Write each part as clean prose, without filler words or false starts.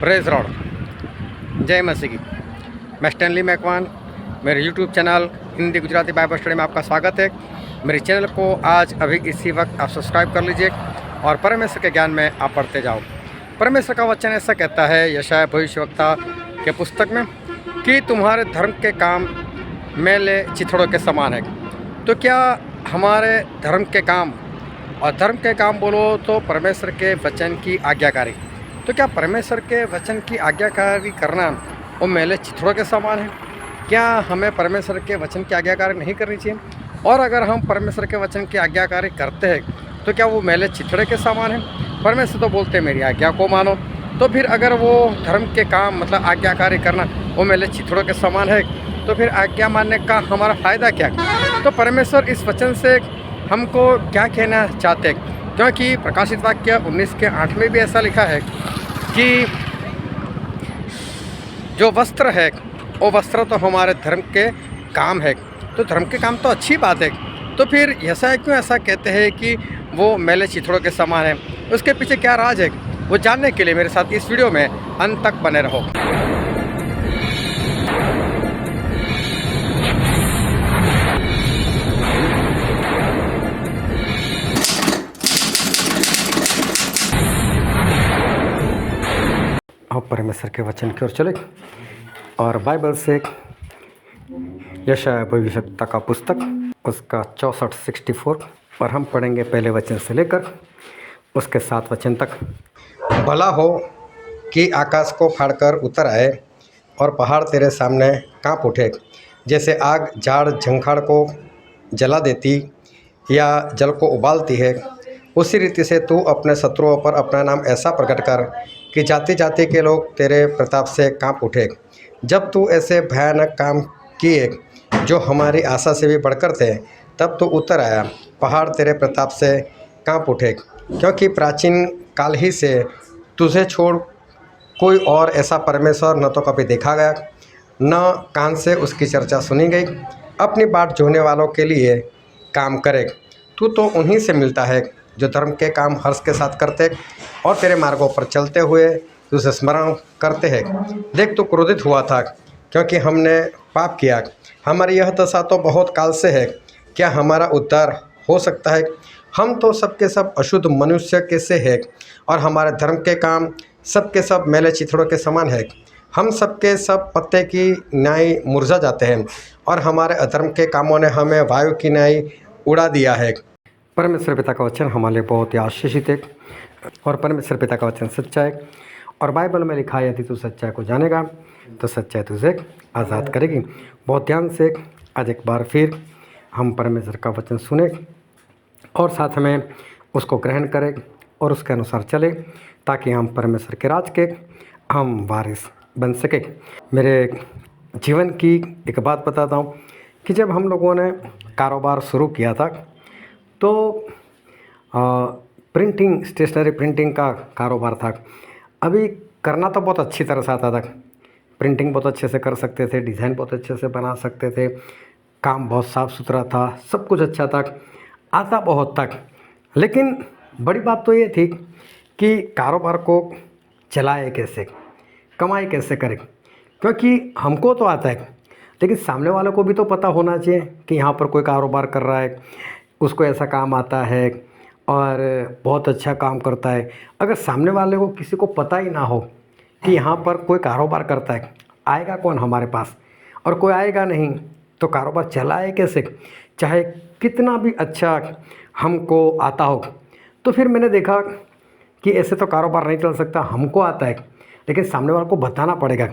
Praise rod जय मसीह की। मैं स्टैनली मैकवान, मेरे YouTube channel Hindi Gujarati Bible study में आपका स्वागत है। मेरे चैनल को आज अभी इसी वक्त आप सब्सक्राइब कर लीजिए और परमेश्वर के ज्ञान में आप पढ़ते जाओ। परमेश्वर का वचन ऐसा कहता है यशायाह भविष्यवक्ता के पुस्तक में कि तुम्हारे धर्म के काम मैले चिथड़ों के समान है। तो क्या हमारे धर्म के काम, और धर्म के काम बोलो तो परमेश्वर के वचन की आज्ञाकारी, तो क्या परमेश्वर के वचन की आज्ञाकारी करना वो मैले चिथड़ों के समान है? क्या हमें परमेश्वर के वचन की आज्ञाकारी नहीं करनी चाहिए? और अगर हम परमेश्वर के वचन की आज्ञाकारी करते हैं तो क्या वो मैले चिथड़े के समान है? परमेश्वर तो बोलते हैं मेरी आज्ञा को मानो। तो फिर अगर वो धर्म के काम मतलब आज्ञाकारी करना वो मैले चिथड़ों के समान है तो फिर आज्ञा मानने का हमारा फ़ायदा क्या? तो परमेश्वर इस वचन से हमको क्या कहना चाहते हैं? क्योंकि प्रकाशित वाक्य 19 के 8 में भी ऐसा लिखा है कि जो वस्त्र है वो वस्त्र तो हमारे धर्म के काम है। तो धर्म के काम तो अच्छी बात है, तो फिर ऐसा क्यों ऐसा कहते हैं कि वो मैले चिथड़ों के समान है? उसके पीछे क्या राज है वो जानने के लिए मेरे साथ इस वीडियो में अंत तक बने रहो। अब परमेश्वर के वचन की ओर चले और बाइबल से यशायाह भविष्यवक्ता का पुस्तक उसका 64 और हम पढ़ेंगे पहले वचन से लेकर उसके 7 वचन तक। भला हो कि आकाश को फाड़कर उतर आए और पहाड़ तेरे सामने कांप उठे। जैसे आग झाड़ झंखाड़ को जला देती या जल को उबालती है, उसी रीति से तू अपने शत्रुओं पर अपना नाम ऐसा प्रकट कर कि जाति जाति के लोग तेरे प्रताप से कांप उठे। जब तू ऐसे भयानक काम किए जो हमारी आशा से भी बढ़कर थे, तब तू उतर आया, पहाड़ तेरे प्रताप से कांप उठे। क्योंकि प्राचीन काल ही से तुझे छोड़ कोई और ऐसा परमेश्वर न तो कभी देखा गया, न कान से उसकी चर्चा सुनी गई। अपनी बाट जोहने वालों के लिए काम करे। तू तो उन्हीं से मिलता है जो धर्म के काम हर्ष के साथ करते और तेरे मार्गों पर चलते हुए तुझे स्मरण करते हैं। देख, तू क्रोधित हुआ था क्योंकि हमने पाप किया। हमारी यह दशा तो बहुत काल से है, क्या हमारा उद्धार हो सकता है? हम तो सबके सब अशुद्ध मनुष्य कैसे हैं और हमारे धर्म के काम सबके सब मैले चिथड़ों के समान है। हम सबके सब पत्ते की न्याय मुरझा जाते हैं और हमारे अधर्म के कामों ने हमें वायु की न्याय उड़ा दिया है। परमेश्वर पिता का वचन हमारे लिए बहुत ही आशीषित है और परमेश्वर पिता का वचन सच्चा है। और बाइबल में लिखा है यदि तू सच्चाई को जानेगा तो सच्चाई तुझे आज़ाद करेगी। बहुत ध्यान से आज एक बार फिर हम परमेश्वर का वचन सुने और साथ में उसको ग्रहण करें और उसके अनुसार चले, ताकि हम परमेश्वर के राज के हम वारिस बन सके। मेरे जीवन की एक बात बताता हूँ कि जब हम लोगों ने कारोबार शुरू किया था तो प्रिंटिंग, स्टेशनरी प्रिंटिंग का कारोबार था। अभी करना तो बहुत अच्छी तरह से आता था, प्रिंटिंग बहुत अच्छे से कर सकते थे, डिज़ाइन बहुत अच्छे से बना सकते थे, काम बहुत साफ़ सुथरा था, सब कुछ अच्छा था, आता बहुत था। लेकिन बड़ी बात तो ये थी कि कारोबार को चलाए कैसे, कमाई कैसे करें, क्योंकि हमको तो आता है लेकिन सामने वालों को भी तो पता होना चाहिए कि यहाँ पर कोई कारोबार कर रहा है, उसको ऐसा काम आता है और बहुत अच्छा काम करता है। अगर सामने वाले को किसी को पता ही ना हो कि यहाँ पर कोई कारोबार करता है, आएगा कौन हमारे पास? और कोई आएगा नहीं तो कारोबार चलाए कैसे, चाहे कितना भी अच्छा हमको आता हो। तो फिर मैंने देखा कि ऐसे तो कारोबार नहीं चल सकता, हमको आता है लेकिन सामने वाले को बताना पड़ेगा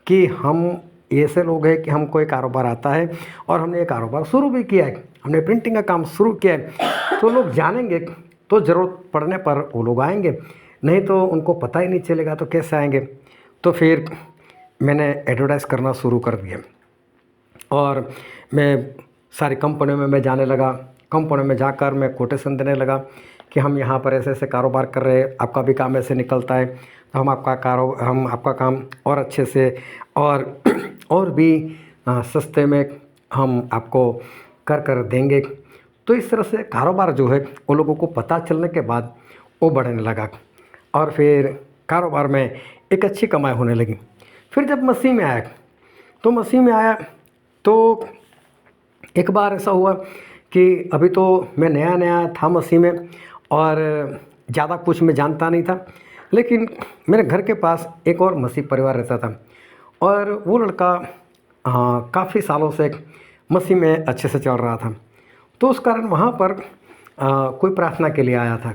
कि हम ऐसे लोग हैं कि हमको ये कारोबार आता है और हमने ये कारोबार शुरू भी किया है, हमने प्रिंटिंग का काम शुरू किया है। तो लोग जानेंगे तो ज़रूरत पड़ने पर वो लोग आएंगे, नहीं तो उनको पता ही नहीं चलेगा तो कैसे आएंगे। तो फिर मैंने एडवर्टाइज़ करना शुरू कर दिया और मैं सारी कंपनियों में मैं जाने लगा। कंपनियों में जाकर मैं कोटेशन देने लगा कि हम यहाँ पर ऐसे ऐसे कारोबार कर रहे हैं, आपका भी काम ऐसे निकलता है तो हम आपका काम और अच्छे से और भी सस्ते में हम आपको कर देंगे। तो इस तरह से कारोबार जो है वो लोगों को पता चलने के बाद वो बढ़ने लगा और फिर कारोबार में एक अच्छी कमाई होने लगी। फिर जब मसीह में आया तो मसीह में आया तो एक बार ऐसा हुआ कि अभी तो मैं नया नया था मसीह में और ज़्यादा कुछ मैं जानता नहीं था, लेकिन मेरे घर के पास एक और मसीह परिवार रहता था और वो लड़का काफ़ी सालों से मसीह में अच्छे से चल रहा था। तो उस कारण वहाँ पर कोई प्रार्थना के लिए आया था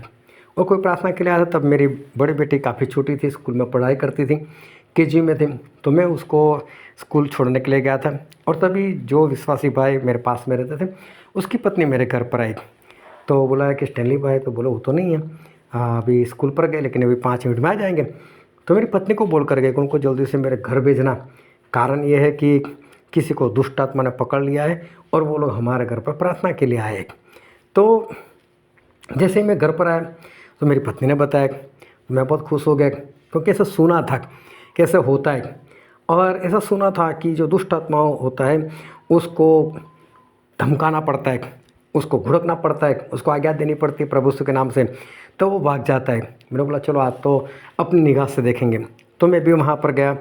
और कोई प्रार्थना के लिए आया था। तब मेरी बड़ी बेटी काफ़ी छोटी थी, स्कूल में पढ़ाई करती थी, केजी में थी। तो मैं उसको स्कूल छोड़ने के लिए गया था और तभी जो विश्वासी भाई मेरे पास में रहते थे उसकी पत्नी मेरे घर पर आई। तो बोला कि स्टैनली भाई, तो बोला वो तो नहीं है, अभी स्कूल पर गए लेकिन अभी 5 मिनट में आ जाएंगे। तो मेरी पत्नी को बोल कर गए कि उनको जल्दी से मेरे घर भेजना, कारण ये है कि किसी को दुष्ट आत्मा ने पकड़ लिया है और वो लोग हमारे घर पर प्रार्थना के लिए आए। तो जैसे ही मैं घर पर आया तो मेरी पत्नी ने बताया, मैं बहुत खुश हो गया क्योंकि ऐसा सुना था कैसे होता है और ऐसा सुना था कि जो दुष्ट आत्मा होता है उसको धमकाना पड़ता है, उसको घुड़कना पड़ता है, उसको आज्ञा देनी पड़ती है प्रभु यीशु के नाम से, तो वो भाग जाता है। मैंने बोला चलो आज तो अपनी निगाह से देखेंगे। तो मैं भी वहाँ पर गया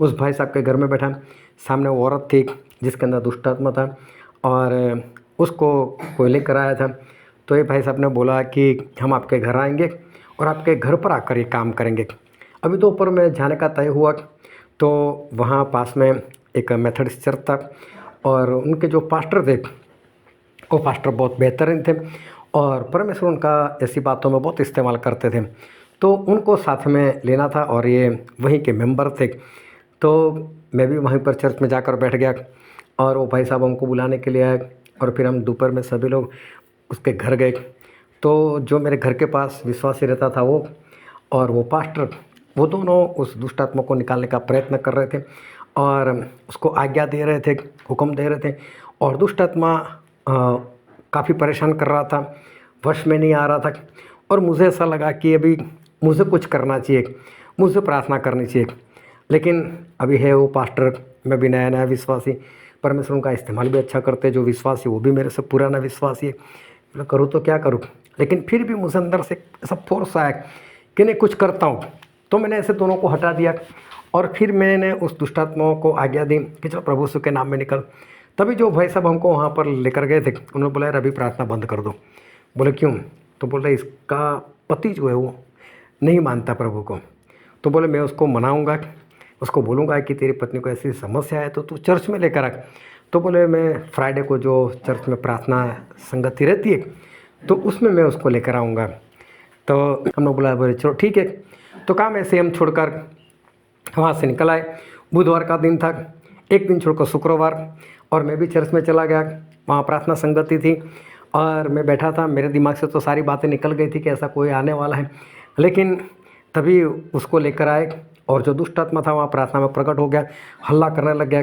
उस भाई साहब के घर में बैठा, सामने वो औरत थी जिसके अंदर दुष्ट आत्मा था और उसको कोई लेकर आया था। तो ये भाई साहब ने बोला कि हम आपके घर आएंगे और आपके घर पर आकर ये काम करेंगे। अभी दोपहर में जाने का तय हुआ तो वहाँ पास में एक मेथडिस्ट चर्च था और उनके जो पास्टर थे वो पास्टर बहुत बेहतरीन थे और परमेश्वर उनका ऐसी बातों में बहुत इस्तेमाल करते थे। तो उनको साथ में लेना था और ये वहीं के मेंबर थे। तो मैं भी वहीं पर चर्च में जाकर बैठ गया और वो भाई साहब हमको बुलाने के लिए आए और फिर हम दोपहर में सभी लोग उसके घर गए। तो जो मेरे घर के पास विश्वासी रहता था वो और वो पास्टर, वो दोनों उस दुष्ट आत्मा को निकालने का प्रयत्न कर रहे थे और उसको आज्ञा दे रहे थे, हुक्म दे रहे थे और दुष्ट आत्मा काफ़ी परेशान कर रहा था, वश में नहीं आ रहा था और मुझे ऐसा लगा कि अभी मुझे कुछ करना चाहिए, मुझे प्रार्थना करनी चाहिए। लेकिन अभी है वो पास्टर, मैं भी नया नया विश्वासी, परमेश्वर उनका इस्तेमाल भी अच्छा करते, जो विश्वासी वो भी मेरे से पुराना विश्वासी है। मैं करूँ तो क्या करूँ, लेकिन फिर भी मुझे अंदर से ऐसा फोर्स आया कि नहीं कुछ करता हूँ। तो मैंने ऐसे दोनों को हटा दिया और फिर मैंने उस दुष्टात्माओं को आज्ञा दी कि चलो प्रभु यीशु के नाम में निकल। तभी जो भाई साहब हमको वहाँ पर लेकर गए थे उन्होंने बोला यार अभी प्रार्थना बंद कर दो। बोले क्यों? तो बोले इसका पति जो है वो नहीं मानता प्रभु को। तो बोले मैं उसको मनाऊंगा, उसको बोलूँगा कि तेरी पत्नी को ऐसी समस्या है तो तू चर्च में लेकर आ। तो बोले मैं फ्राइडे को जो चर्च में प्रार्थना संगति रहती है तो उसमें मैं उसको लेकर आऊँगा। तो हम लोग बोला बोले चलो ठीक है। तो काम ऐसे हम छोड़कर वहाँ से निकल आए। बुधवार का दिन था, एक दिन छोड़कर शुक्रवार, और मैं भी चर्च में चला गया। वहाँ प्रार्थना संगति थी और मैं बैठा था। मेरे दिमाग से तो सारी बातें निकल गई थी कि ऐसा कोई आने वाला है, लेकिन तभी उसको लेकर आए और जो दुष्ट आत्मा था वहाँ प्रार्थना में प्रकट हो गया, हल्ला करने लग गया।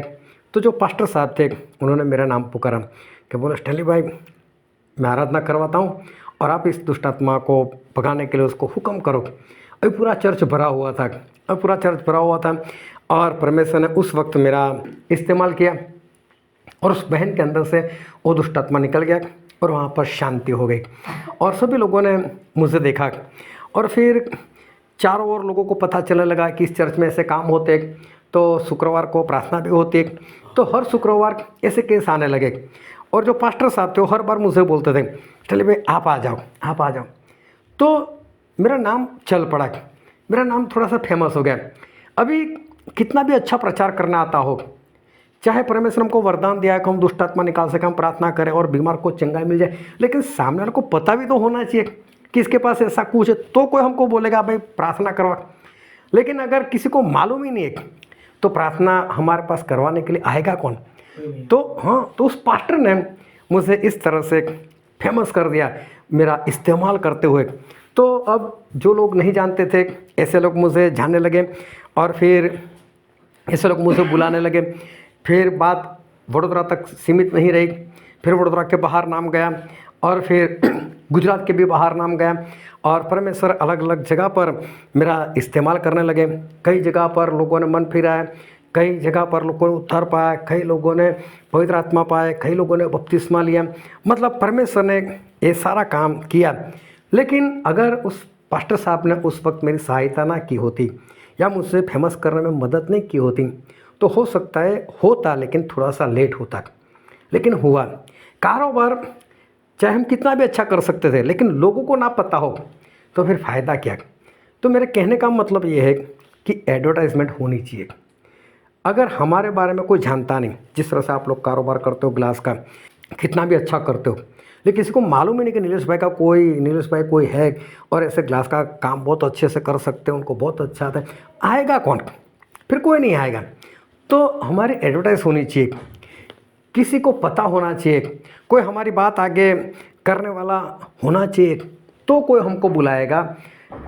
तो जो पास्टर साहब थे उन्होंने मेरा नाम पुकारा कि बोले स्टैनली भाई मैं आराधना करवाता हूँ और आप इस दुष्ट आत्मा को भगाने के लिए उसको हुक्म करो। अभी पूरा चर्च भरा हुआ था, अब पूरा चर्च भरा हुआ था और परमेश्वर ने उस वक्त मेरा इस्तेमाल किया और उस बहन के अंदर से वो दुष्ट आत्मा निकल गया और वहाँ पर शांति हो गई और सभी लोगों ने मुझे देखा। और फिर चारों ओर लोगों को पता चलने लगा कि इस चर्च में ऐसे काम होते, तो शुक्रवार को प्रार्थना भी होती है। तो हर शुक्रवार ऐसे केस आने लगे और जो पास्टर साहब थे वो हर बार मुझे बोलते थे चलिए भाई आप आ जाओ, आप आ जाओ। तो मेरा नाम चल पड़ा, मेरा नाम थोड़ा सा फेमस हो गया। अभी कितना भी अच्छा प्रचार करना आता हो, चाहे परमेश्वर हमको वरदान दिया है कि हम दुष्ट आत्मा निकाल सकें, हम प्रार्थना करें और बीमार को चंगाई मिल जाए, लेकिन सामने वाले को पता भी तो होना चाहिए कि इसके पास ऐसा कुछ है, तो कोई हमको बोलेगा भाई प्रार्थना करवा। लेकिन अगर किसी को मालूम ही नहीं है तो प्रार्थना हमारे पास करवाने के लिए आएगा कौन? तो हाँ, तो उस पास्टर ने मुझे इस तरह से फेमस कर दिया मेरा इस्तेमाल करते हुए। तो अब जो लोग नहीं जानते थे ऐसे लोग मुझे जानने लगे और फिर ऐसे लोग मुझे बुलाने लगे। फिर बात वडोदरा तक सीमित नहीं रही, फिर वडोदरा के बाहर नाम गया और फिर गुजरात के भी बाहर नाम गया और परमेश्वर अलग अलग जगह पर मेरा इस्तेमाल करने लगे। कई जगह पर लोगों ने मन फिराया, कई जगह पर लोगों ने उद्धार पाया, कई लोगों ने पवित्र आत्मा पाए, कई लोगों ने बपतिस्मा लिया। मतलब परमेश्वर ने ये सारा काम किया। लेकिन अगर उस पास्टर साहब ने उस वक्त मेरी सहायता ना की होती या मुझसे फेमस करने में मदद नहीं की होती तो हो सकता है होता, लेकिन थोड़ा सा लेट होता, लेकिन हुआ। कारोबार चाहे हम कितना भी अच्छा कर सकते थे, लेकिन लोगों को ना पता हो तो फिर फ़ायदा क्या। तो मेरे कहने का मतलब ये है कि एडवर्टाइजमेंट होनी चाहिए। अगर हमारे बारे में कोई जानता नहीं, जिस तरह से आप लोग कारोबार करते हो ग्लास का, कितना भी अच्छा करते हो, लेकिन किसी को मालूम ही नहीं कि नीलेश भाई कोई है और ऐसे ग्लास का काम बहुत अच्छे से कर सकते हैं, उनको बहुत अच्छा आता है, आएगा कौन? फिर कोई नहीं आएगा। तो हमारी एडवर्टाइज होनी चाहिए, किसी को पता होना चाहिए, कोई हमारी बात आगे करने वाला होना चाहिए, तो कोई हमको बुलाएगा,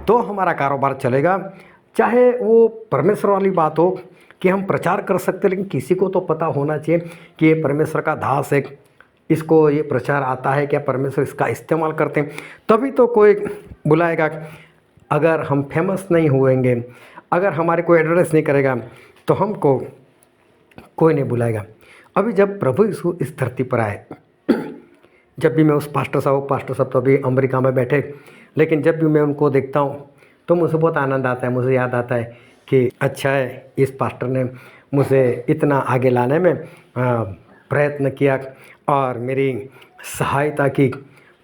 तो हमारा कारोबार चलेगा। चाहे वो परमेश्वर वाली बात हो कि हम प्रचार कर सकते, लेकिन किसी को तो पता होना चाहिए कि ये परमेश्वर का दास है, इसको ये प्रचार आता है, क्या परमेश्वर इसका इस्तेमाल करते हैं, तभी तो कोई बुलाएगा। अगर हम फेमस नहीं हुएंगे, अगर हमारे कोई एड्रेस नहीं करेगा, तो हमको कोई नहीं बुलाएगा। अभी जब प्रभु यीशु इस धरती पर आए, जब भी मैं उस पास्टर साहब तो अभी अमेरिका में बैठे, लेकिन जब भी मैं उनको देखता हूँ तो मुझे बहुत आनंद आता है। मुझे याद आता है कि अच्छा है, इस पास्टर ने मुझे इतना आगे लाने में प्रयत्न किया और मेरी सहायता की।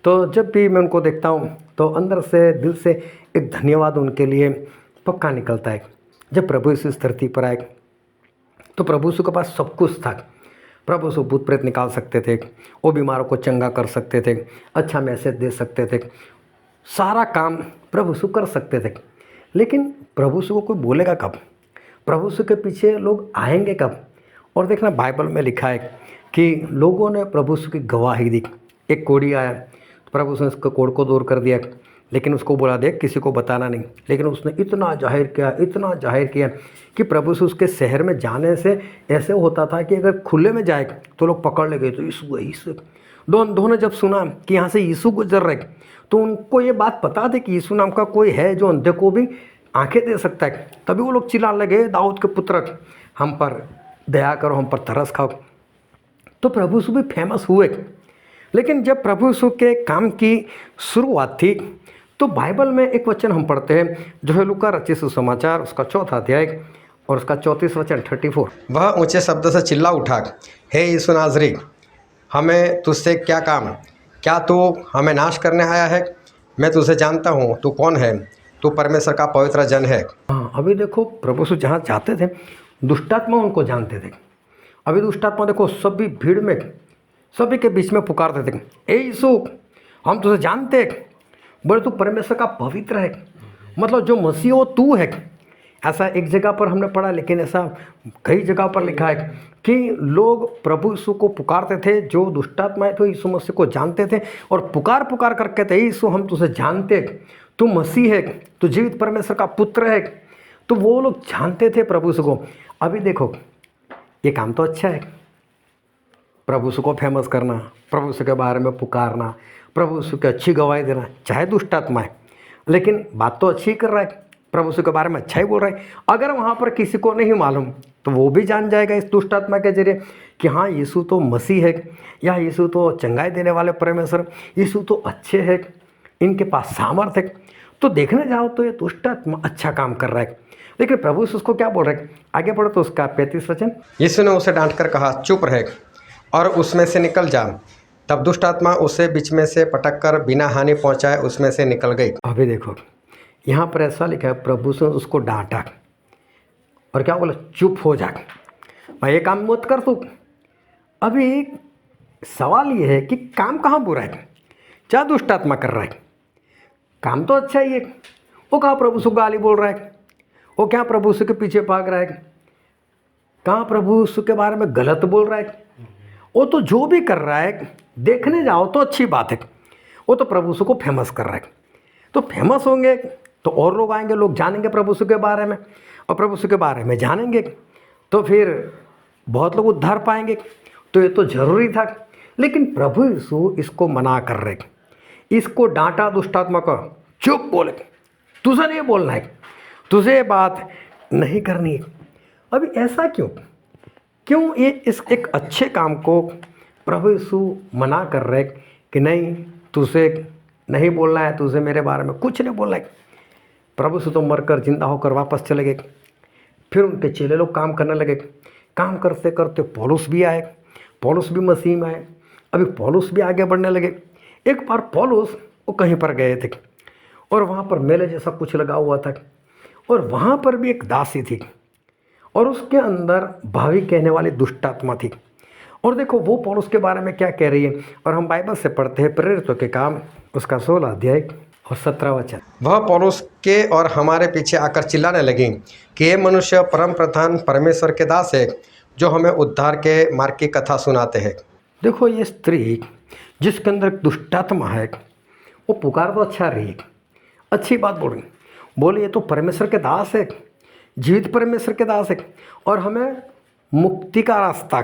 तो जब भी मैं उनको देखता हूँ तो अंदर से, दिल से एक धन्यवाद उनके लिए पक्का निकलता है। जब प्रभु यीशु इस धरती पर आए तो प्रभु यीशु के पास सब कुछ था। प्रभु यीशु भूत प्रेत निकाल सकते थे, वो बीमारों को चंगा कर सकते थे, अच्छा मैसेज दे सकते थे, सारा काम प्रभु यीशु कर सकते थे। लेकिन प्रभु यीशु को कोई बोलेगा कब? प्रभु यीशु के पीछे लोग आएंगे कब? और देखना, बाइबल में लिखा है कि लोगों ने प्रभु यीशु की गवाही दी। एक कोढ़ी आया, प्रभु यीशु ने उसके कोढ़ को दूर कर दिया, लेकिन उसको बोला देख किसी को बताना नहीं। लेकिन उसने इतना जाहिर किया कि प्रभु यीशु उसके शहर में जाने से ऐसे होता था कि अगर खुले में जाए तो लोग पकड़ ले गए, तो यीशु दोनों जब सुना कि यहाँ से यीशु गुजर रहे, तो उनको ये बात पता थी कि यीशु नाम का कोई है जो अंधे को भी आंखें दे सकता है। तभी वो लोग चिल्लाने लगे, दाऊद के पुत्र, हम पर दया करो, हम पर तरस खाओ। तो प्रभु यीशु भी फेमस हुए। लेकिन जब प्रभु यीशु के काम की शुरुआत थी तो बाइबल में एक वचन हम पढ़ते हैं जो है लूका रचित सुसमाचार, उसका 4 अध्याय और उसका 34 वचन 34। वह ऊंचे शब्द से चिल्ला उठा, हे यीशु नाज़री, हमें तुझसे क्या काम? क्या तू हमें नाश करने आया है? मैं तुझे जानता हूँ, तू कौन है? तू परमेश्वर का पवित्र जन है। हाँ, अभी देखो प्रभु यीशु जहाँ जाते थे दुष्टात्मा उनको जानते थे। अभी दुष्टात्मा देखो सभी भीड़ में, सभी के बीच में पुकारते थे, ए यीशु, हम तुझे जानते हैं, बोले तू परमेश्वर का पवित्र है, मतलब जो मसीह हो तू है। ऐसा एक जगह पर हमने पढ़ा, लेकिन ऐसा कई जगह पर लिखा है कि लोग प्रभु यीशु को पुकारते थे, जो दुष्टात्माएं थे यीशु मसीह को जानते थे और पुकार करके थे, यीशु हम तुझे जानते हैं, तू मसीह है, तू जीवित परमेश्वर का पुत्र है। तो वो लोग जानते थे प्रभु यीशु को। अभी देखो ये काम तो अच्छा है, प्रभु यीशु को फेमस करना, प्रभु यीशु के बारे में पुकारना, प्रभु यीशु की अच्छी गवाही देना, चाहे दुष्टात्मा है, लेकिन बात तो अच्छी कर रहा है, प्रभु यीशु के बारे में अच्छा ही बोल रहा है। अगर वहाँ पर किसी को नहीं मालूम तो वो भी जान जाएगा इस दुष्टात्मा के जरिए कि हाँ यीशु तो मसीह है, या यीशु तो चंगाई देने वाले परमेश्वर, यीशु तो अच्छे है, इनके पास सामर्थ्य है। तो देखने जाओ तो ये दुष्टात्मा अच्छा काम कर रहा है। लेकिन प्रभु यीशु उसको क्या बोल रहे हैं? आगे बढ़ो तो उसका 35 वचन। यीशु ने उसे डांट कर कहा, चुप रहे और उसमें से निकल जा। तब दुष्ट आत्मा उसे बीच में से पटक कर बिना हानि पहुंचाए उसमें से निकल गई। अभी देखो यहाँ पर ऐसा लिखा है, प्रभु से उसको डांटा और क्या बोला, चुप हो जा भाई, ये काम मत कर तू। अभी सवाल ये है कि काम कहाँ बुरा है? क्या दुष्ट आत्मा कर रहा है? काम तो अच्छा ही है। वो कहाँ प्रभु से गाली बोल रहा है? वो क्या प्रभु से के पीछे भाग रहा है? कहाँ प्रभु यीशु के बारे में गलत बोल रहा है? वो तो जो भी कर रहा है देखने जाओ तो अच्छी बात है, वो तो प्रभु यीशु को फेमस कर रहा है। तो फेमस होंगे तो और लोग आएंगे, लोग जानेंगे प्रभु यीशु के बारे में, और प्रभु यीशु के बारे में जानेंगे तो फिर बहुत लोग उद्धार पाएंगे। तो ये तो जरूरी था। लेकिन प्रभु यीशु इसको मना कर रहे, इसको डांटा दुष्टात्मा को, चुप बोले, तुझे नहीं बोलना है, तुझे ये बात नहीं करनी है। अभी ऐसा क्यों ये इस एक अच्छे काम को प्रभु यीशु मना कर रहे कि नहीं, तुझे नहीं बोलना है, तुझे मेरे बारे में कुछ नहीं बोलना है? प्रभु से तो मरकर जिंदा होकर वापस चले गए। फिर उनके चेले लोग काम करने लगे। काम करते करते पौलुस भी आए, पौलुस भी मसीह में आए। अभी पौलुस भी आगे बढ़ने लगे। एक बार पौलुस वो कहीं पर गए थे और वहाँ पर मेले जैसा कुछ लगा हुआ था और वहाँ पर भी एक दासी थी और उसके अंदर भावी कहने वाली दुष्ट आत्मा थी। और देखो वो पौलुस के बारे में क्या कह रही है, और हम बाइबल से पढ़ते हैं प्रेरितों के काम उसका 16 अध्याय और 17 वचन। वह पौलुस के और हमारे पीछे आकर चिल्लाने लगी कि ये मनुष्य परम प्रधान परमेश्वर के दास है जो हमें उद्धार के मार्ग की कथा सुनाते हैं। देखो ये स्त्री जिसके अंदर दुष्टात्मा है वो पुकार तो अच्छा रही है, अच्छी बात बोल रही, बोले ये तो परमेश्वर के दास है, जीवित परमेश्वर के दास है और हमें मुक्ति का रास्ता,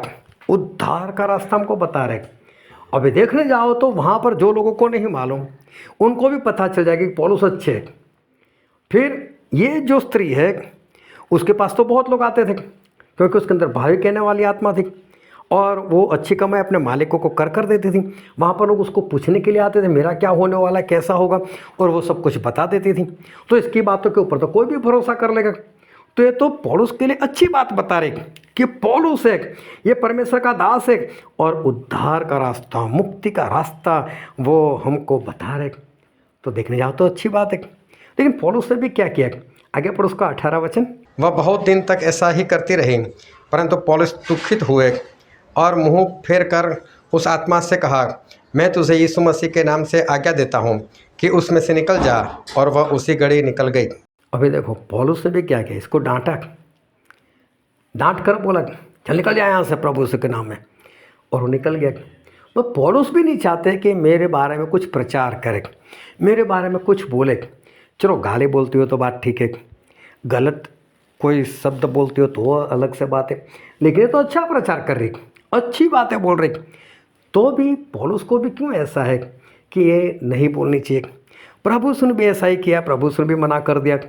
उद्धार का रास्ता हमको बता रहे। अभी देखने जाओ तो वहाँ पर जो लोगों को नहीं मालूम उनको भी पता चल जाएगा कि पौलुस अच्छे है। फिर ये जो स्त्री है उसके पास तो बहुत लोग आते थे क्योंकि उसके अंदर भावी कहने वाली आत्मा थी और वो अच्छी कमाई अपने मालिकों को कर देती थी। वहाँ पर लोग उसको पूछने के लिए आते थे मेरा क्या होने वाला है, कैसा होगा, और वो सब कुछ बता देती थी। तो इसकी बातों के ऊपर तो कोई भी भरोसा कर लेगा। तो ये तो पौलुस के लिए अच्छी बात बता रहे कि पौलुस है, ये परमेश्वर का दास है और उद्धार का रास्ता, मुक्ति का रास्ता वो हमको बता रहे। तो देखने जाओ तो अच्छी बात है। लेकिन पौलुस ने भी क्या किया, आगे पर उसका 18 वचन। वह बहुत दिन तक ऐसा ही करती रही, परंतु पौलुस दुखित हुए और मुंह फेर कर उस आत्मा से कहा, मैं तुझे यीशु मसीह के नाम से आज्ञा देता हूँ कि उसमें से निकल जा, और वह उसी घड़ी निकल गई। अभी देखो पौलुस ने भी क्या किया, इसको डांटा, डांट कर बोला चल निकल जाए यहाँ से प्रभु यीशु के नाम में, और वो निकल गया। तो पौलुस भी नहीं चाहते कि मेरे बारे में कुछ प्रचार करे, मेरे बारे में कुछ बोले। चलो गाली बोलती हो तो बात ठीक है, गलत कोई शब्द बोलती हो तो वो अलग से बात है, लेकिन ये तो अच्छा प्रचार कर रही, अच्छी बातें बोल रही। तो भी पौलुस को भी क्यों ऐसा है कि ये नहीं बोलनी चाहिए। प्रभु यीशु ने भी ऐसा ही किया, प्रभु यीशु ने भी मना कर दिया,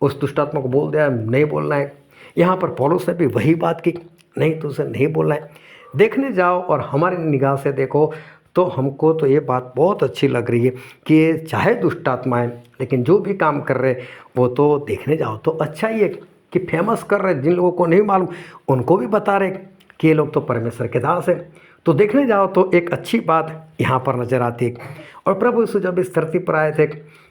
उस दुष्टात्मा को बोल दिया नहीं बोलना है। यहाँ पर पौलुस ने भी वही बात की, नहीं तुझे नहीं बोलना है। देखने जाओ और हमारी निगाह से देखो तो हमको तो ये बात बहुत अच्छी लग रही है कि चाहे दुष्टात्मा है लेकिन जो भी काम कर रहे वो तो देखने जाओ तो अच्छा ही है कि फेमस कर रहे, जिन लोगों को नहीं मालूम उनको भी बता रहे कि ये लोग तो परमेश्वर के दास हैं। तो देखने जाओ तो एक अच्छी बात यहाँ पर नज़र आती है। और प्रभु यीशु जब इस धरती पर आए थे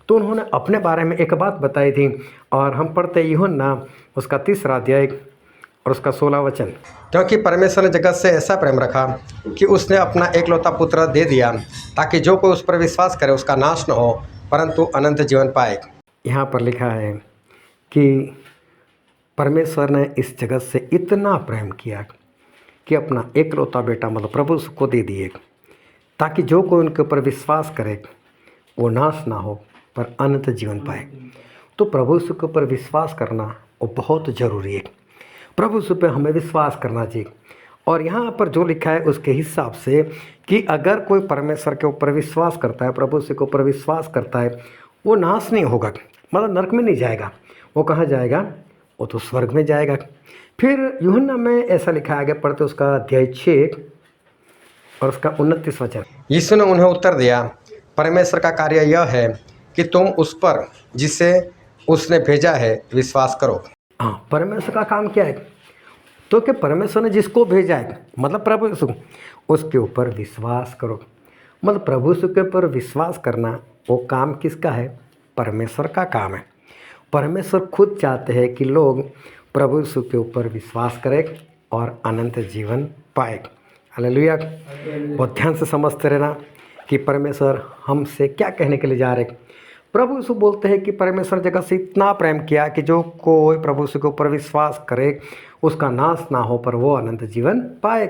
तो उन्होंने अपने बारे में एक बात बताई थी, और हम पढ़ते यूहन्ना उसका 3 अध्याय और उसका 16 वचन। क्योंकि परमेश्वर ने जगत से ऐसा प्रेम रखा कि उसने अपना एकलौता पुत्र दे दिया ताकि जो कोई उस पर विश्वास करे उसका नाश न हो परंतु अनंत जीवन पाए। यहाँ पर लिखा है कि परमेश्वर ने इस जगत से इतना प्रेम किया कि अपना एकलौता बेटा मतलब प्रभु को दे दिए ताकि जो कोई उनके ऊपर विश्वास करे वो नाश ना हो पर अनंत जीवन पाए। तो प्रभु यीशु के ऊपर विश्वास करना वो बहुत ज़रूरी है। प्रभु यीशु पे हमें विश्वास करना चाहिए। और यहाँ पर जो लिखा है उसके हिसाब से कि अगर कोई परमेश्वर के ऊपर विश्वास करता है, प्रभु यीशु के ऊपर विश्वास करता है, वो नाश नहीं होगा, मतलब नरक में नहीं जाएगा। वो कहाँ जाएगा, वो तो स्वर्ग में जाएगा। फिर यूहन्ना में ऐसा लिखा है, आगे पढ़ते उसका अध्याय 6 और उसका 29 वचन। यीशु ने उन्हें उत्तर दिया, परमेश्वर का कार्य यह है कि तुम उस पर जिसे उसने भेजा है विश्वास करो। हाँ, परमेश्वर का काम क्या है, तो कि परमेश्वर ने जिसको भेजा है मतलब प्रभु यीशु, उसके ऊपर विश्वास करो। मतलब प्रभु यीशु के ऊपर विश्वास करना वो काम किसका है, परमेश्वर का काम है। परमेश्वर खुद चाहते हैं कि लोग प्रभु यीशु के ऊपर विश्वास करें और अनंत जीवन पाए। हालेलुया। बहुत ध्यान से समझते रहना कि परमेश्वर हमसे क्या कहने के लिए जा रहे। प्रभु यीशु बोलते हैं कि परमेश्वर जगत से इतना प्रेम किया कि जो कोई प्रभु यीशु के ऊपर विश्वास करे उसका नाश ना हो पर वो अनंत जीवन पाए।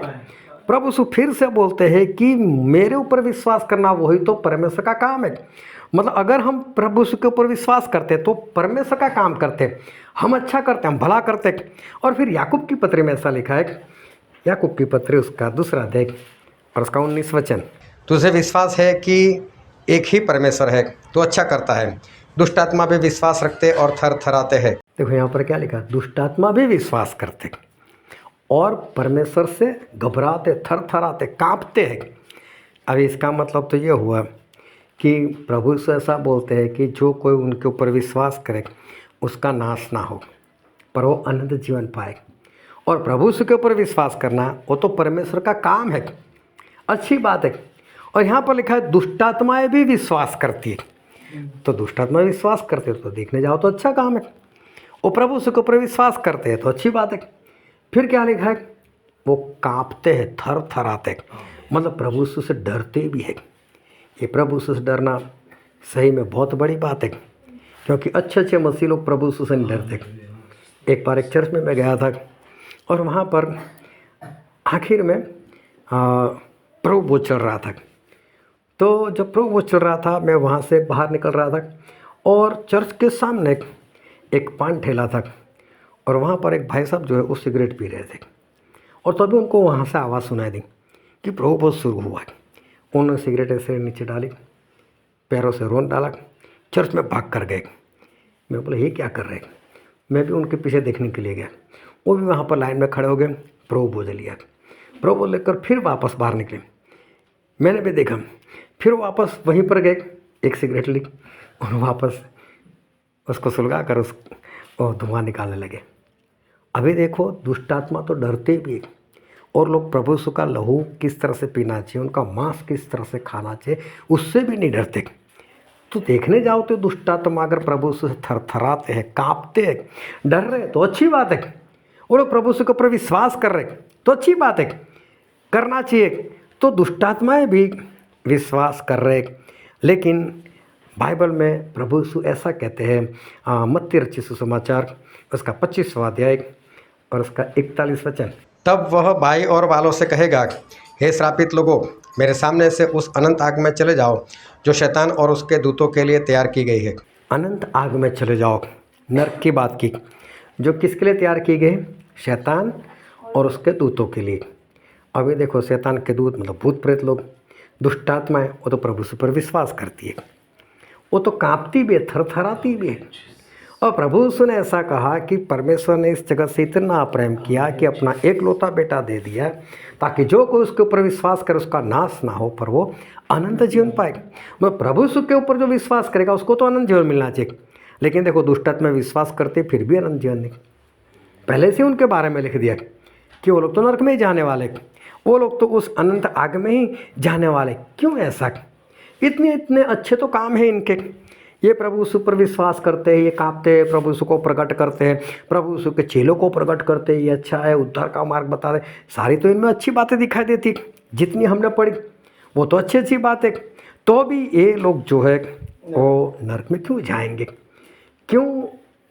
प्रभु यीशु फिर से बोलते हैं कि मेरे ऊपर विश्वास करना वही तो परमेश्वर का काम है। मतलब अगर हम प्रभु यीशु के ऊपर विश्वास करते तो परमेश्वर का काम करते, हम अच्छा करते, हम भला करते। और फिर याकूब की पत्री में ऐसा लिखा है, याकूब की पत्री उसका 2 अध्याय और उसका 19 वचन। तुझे विश्वास है कि एक ही परमेश्वर है तो अच्छा करता है, दुष्टात्मा भी विश्वास रखते और थर थराते हैं। देखो यहाँ पर क्या लिखा, दुष्टात्मा भी विश्वास करते और परमेश्वर से घबराते, थर थराते, काँपते हैं। अब इसका मतलब तो ये हुआ कि प्रभु यीशु ऐसा बोलते हैं कि जो कोई उनके ऊपर विश्वास करे उसका नाश ना हो पर वो अनंत जीवन पाए। और प्रभु यीशु के ऊपर विश्वास करना वो तो परमेश्वर का काम है, अच्छी बात है। और यहाँ पर लिखा है दुष्टात्माएं भी विश्वास करती है, तो दुष्टात्मा विश्वास करते हैं तो देखने जाओ तो अच्छा काम है। वो प्रभु यीशु के ऊपर विश्वास करते हैं तो अच्छी बात है। फिर क्या लिखा है, वो कांपते हैं, थर थराते हैं, मतलब प्रभु यीशु से डरते भी है। ये प्रभु यीशु से डरना सही में बहुत बड़ी बात है, क्योंकि अच्छे अच्छे मसीह लोग प्रभु यीशु से नहीं डरते। एक बार एक चर्च में मैं गया था और वहाँ पर आखिर में प्रभु वो चल रहा था। तो जब प्रभु वो चल रहा था मैं वहाँ से बाहर निकल रहा था और चर्च के सामने एक पान ठेला था और वहाँ पर एक भाई साहब जो है वो सिगरेट पी रहे थे। और तभी उनको वहाँ से आवाज़ सुनाई दी कि प्रभु बहुत शुरू हुआ है। उन्होंने सिगरेट ऐसे नीचे डाली, पैरों से रोन डाला, चर्च में भाग कर गए। मैं बोला ये क्या कर रहे हैं। मैं भी उनके पीछे देखने के लिए गया, वो भी वहाँ पर लाइन में खड़े हो गए। प्रभु बोझ लिया, प्रभु बोल लेकर फिर वापस बाहर निकले। मैंने भी देखा, फिर वापस वहीं पर गए, एक सिगरेट ली और वापस उसको सुलगा कर उसको धुआं निकालने लगे। अभी देखो दुष्टात्मा तो डरते भी, और लोग प्रभु यीशु का लहू किस तरह से पीना चाहिए, उनका मांस किस तरह से खाना चाहिए, उससे भी नहीं डरते। तो देखने जाओ तो दुष्टात्मा अगर प्रभु यीशु से थरथराते हैं, कांपते हैं, डर रहे तो अच्छी बात है। वो लोग प्रभु यीशु के ऊपर विश्वास कर रहे तो अच्छी बात है, करना चाहिए। तो दुष्टात्माएं भी विश्वास कर रहे, लेकिन बाइबल में प्रभु यीशु ऐसा कहते हैं, मत्ती रचित सुसमाचार उसका 25वां अध्याय और उसका 41 वचन, तब वह भाई और वालों से कहेगा, हे श्रापित लोगों, मेरे सामने से उस अनंत आग में चले जाओ जो शैतान और उसके दूतों के लिए तैयार की गई है। अनंत आग में चले जाओ, नरक की बात की, जो किसके लिए तैयार की गई? शैतान और उसके दूतों के लिए। अभी देखो शैतान के दूत मतलब भूत प्रेत लोग, दुष्टात्माएं, वो तो प्रभु यीशु पर विश्वास करती है, वो तो कांपती भी है, थरथराती भी है। और प्रभु यीशु ने ऐसा कहा कि परमेश्वर ने इस जगत से इतना प्रेम किया कि अपना एकलौता बेटा दे दिया, ताकि जो कोई उसके ऊपर विश्वास करे उसका नाश ना हो पर वो अनंत जीवन पाए। मैं प्रभु यीशु के ऊपर जो विश्वास करेगा उसको तो अनंत जीवन मिलना चाहिए। लेकिन देखो दुष्टात्मा में विश्वास करते फिर भी अनंत जीवन नहीं। पहले से उनके बारे में लिख दिया कि वो लोग तो नरक में ही जाने वाले, वो लोग तो उस अनंत आग में ही जाने वाले। क्यों ऐसा? इतने अच्छे तो काम है इनके, ये प्रभु यीशु पर विश्वास करते हैं, ये कांपते हैं, प्रभु यीशु को प्रकट करते हैं, प्रभु यीशु के चेलों को प्रकट करते हैं, ये अच्छा है, उद्धार का मार्ग बता रहे, सारी तो इनमें अच्छी बातें दिखाई देती, जितनी हमने पढ़ी वो तो अच्छी बात है। तो भी ये लोग जो है वो नरक में क्यों जाएंगे? क्यों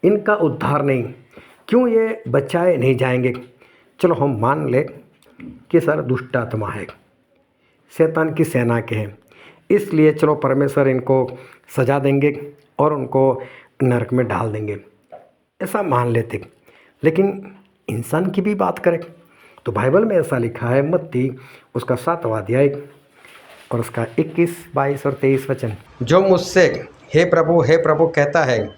इनका उद्धार नहीं? क्यों ये बचाए नहीं जाएंगे? चलो हम मान ले कि सर दुष्टात्मा है, शैतान की सेना के हैं, इसलिए चलो परमेश्वर इनको सजा देंगे और उनको नरक में डाल देंगे, ऐसा मान लेते। लेकिन इंसान की भी बात करें तो बाइबल में ऐसा लिखा है, मत्ती उसका 7वां अध्याय और उसका 21, 22 और 23 वचन, जो मुझसे हे प्रभु कहता है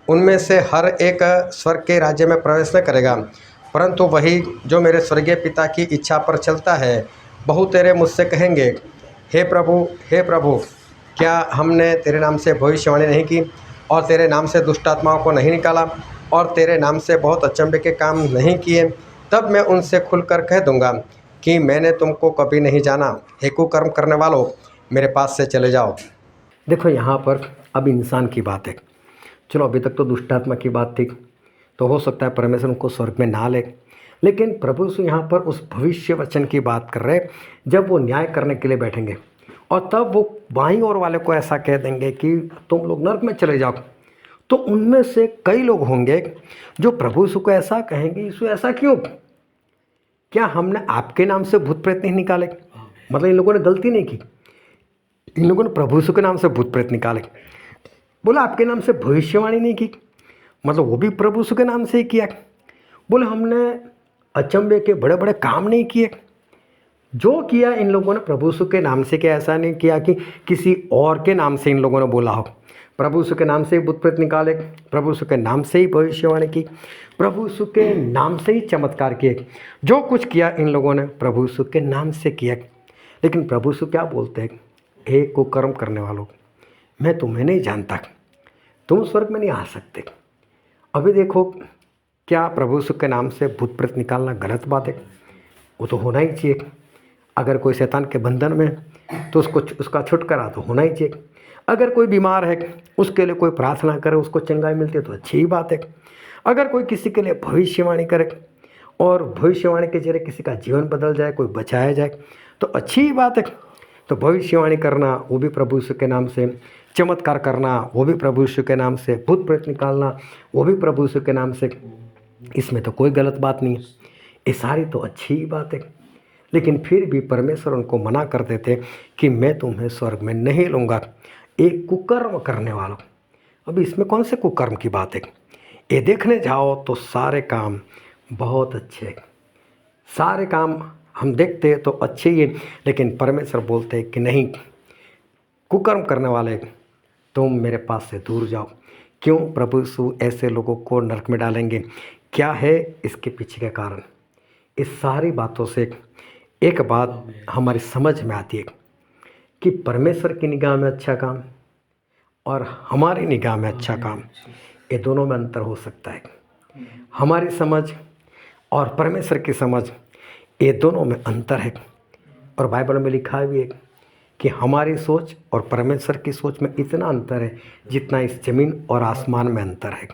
उनमें से हर एक स्वर्ग के राज्य में प्रवेश न करेगा, परंतु वही जो मेरे स्वर्गीय पिता की इच्छा पर चलता है। बहु तेरे मुझसे कहेंगे, हे प्रभु, क्या हमने तेरे नाम से भविष्यवाणी नहीं की और तेरे नाम से दुष्टात्माओं को नहीं निकाला और तेरे नाम से बहुत अचंभे के काम नहीं किए? तब मैं उनसे खुलकर कह दूंगा कि मैंने तुमको कभी नहीं जाना, हे कुकर्म करने वालों, मेरे पास से चले जाओ। देखो यहाँ पर अब इंसान की बात है। चलो अभी तक तो दुष्टात्मा की बात थी, तो हो सकता है परमेश्वर उनको स्वर्ग में ना ले, लेकिन प्रभु यीशु यहाँ पर उस भविष्य वचन की बात कर रहे, जब वो न्याय करने के लिए बैठेंगे और तब वो बाईं ओर वाले को ऐसा कह देंगे कि तुम लोग नरक में चले जाओ। तो उनमें से कई लोग होंगे जो प्रभु यीशु को ऐसा कहेंगे, यीशु ऐसा क्यों? क्या हमने आपके नाम से भूत प्रेत नहीं निकाले? मतलब इन लोगों ने गलती नहीं की, इन लोगों ने प्रभु यीशु के नाम से भूत प्रेत निकाले। बोला आपके नाम से भविष्यवाणी नहीं की, मतलब वो भी प्रभु यीशु के नाम से ही किया। बोले हमने अचंभे के बड़े बड़े काम नहीं किए, जो किया इन लोगों ने प्रभु यीशु के नाम से किया, ऐसा नहीं किया कि किसी और के नाम से इन लोगों ने बोला हो। प्रभु यीशु के नाम से ही भूत प्रेत निकाले, प्रभु यीशु के नाम से ही भविष्यवाणी की, प्रभु यीशु के नाम से ही चमत्कार किए। जो कुछ किया इन लोगों ने प्रभु यीशु के नाम से किया। लेकिन प्रभु यीशु क्या बोलते हैं? हे कुकर्म करने वालों, मैं तुम्हें नहीं जानता, तुम स्वर्ग में नहीं आ सकते। अभी देखो, क्या प्रभु यीशु के नाम से भूत प्रेत निकालना गलत बात है? वो तो होना ही चाहिए। अगर कोई शैतान के बंधन में तो उसका छुटकारा तो होना ही चाहिए। अगर कोई बीमार है उसके लिए कोई प्रार्थना करे, उसको चंगाई मिलती है तो अच्छी ही बात है। अगर कोई किसी के लिए भविष्यवाणी करे और भविष्यवाणी के जरिए किसी का जीवन बदल जाए, कोई बचाया जाए तो अच्छी ही बात है। तो भविष्यवाणी करना वो भी प्रभु यीशु के नाम से, चमत्कार करना वो भी प्रभु यीशु के नाम से, भूत प्रेत निकालना वो भी प्रभु यीशु के नाम से, इसमें तो कोई गलत बात नहीं है, ये सारी तो अच्छी ही बात है। लेकिन फिर भी परमेश्वर उनको मना कर देते कि मैं तुम्हें स्वर्ग में नहीं लूँगा, एक कुकर्म करने वालों। अब इसमें कौन से कुकर्म की बात है? ये देखने जाओ तो सारे काम बहुत अच्छे हैं, सारे काम हम देखते हैं तो अच्छे ही हैं, लेकिन परमेश्वर बोलते हैं कि नहीं, कुकर्म करने वाले तुम मेरे पास से दूर जाओ। क्यों प्रभु यीशु ऐसे लोगों को नरक में डालेंगे? क्या है इसके पीछे का कारण? इस सारी बातों से एक बात हमारी समझ में आती है कि परमेश्वर की निगाह में अच्छा काम और हमारी निगाह में अच्छा काम, ये दोनों में अंतर हो सकता है। हमारी समझ और परमेश्वर की समझ, ये दोनों में अंतर है। और बाइबल में लिखा भी है कि हमारी सोच और परमेश्वर की सोच में इतना अंतर है जितना इस ज़मीन और आसमान में अंतर है।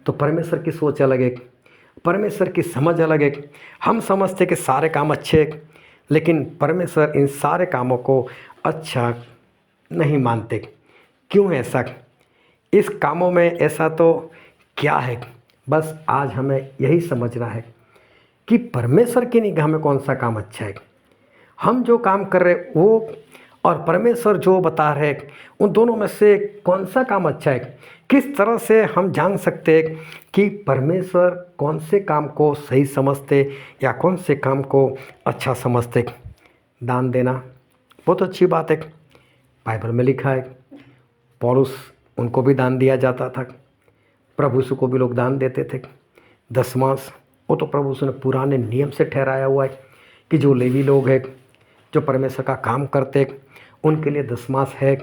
तो परमेश्वर की सोच अलग है, परमेश्वर की समझ अलग है। हम समझते कि सारे काम अच्छे हैं, लेकिन परमेश्वर इन सारे कामों को अच्छा नहीं मानते। क्यों ऐसा? इस कामों में ऐसा तो क्या है? बस आज हमें यही समझना है कि परमेश्वर की निगाह में कौन सा काम अच्छा है। हम जो काम कर रहे वो और परमेश्वर जो बता रहे उन दोनों में से कौन सा काम अच्छा है? किस तरह से हम जान सकते हैं कि परमेश्वर कौन से काम को सही समझते या कौन से काम को अच्छा समझते? दान देना बहुत अच्छी बात है, बाइबल में लिखा है। पौलुस, उनको भी दान दिया जाता था, प्रभु यीशु को भी लोग दान देते थे। दशमांश वो तो प्रभु यीशु ने पुराने नियम से ठहराया हुआ है कि जो लेवी लोग हैं, जो परमेश्वर का काम करते, उनके लिए दशमांश है,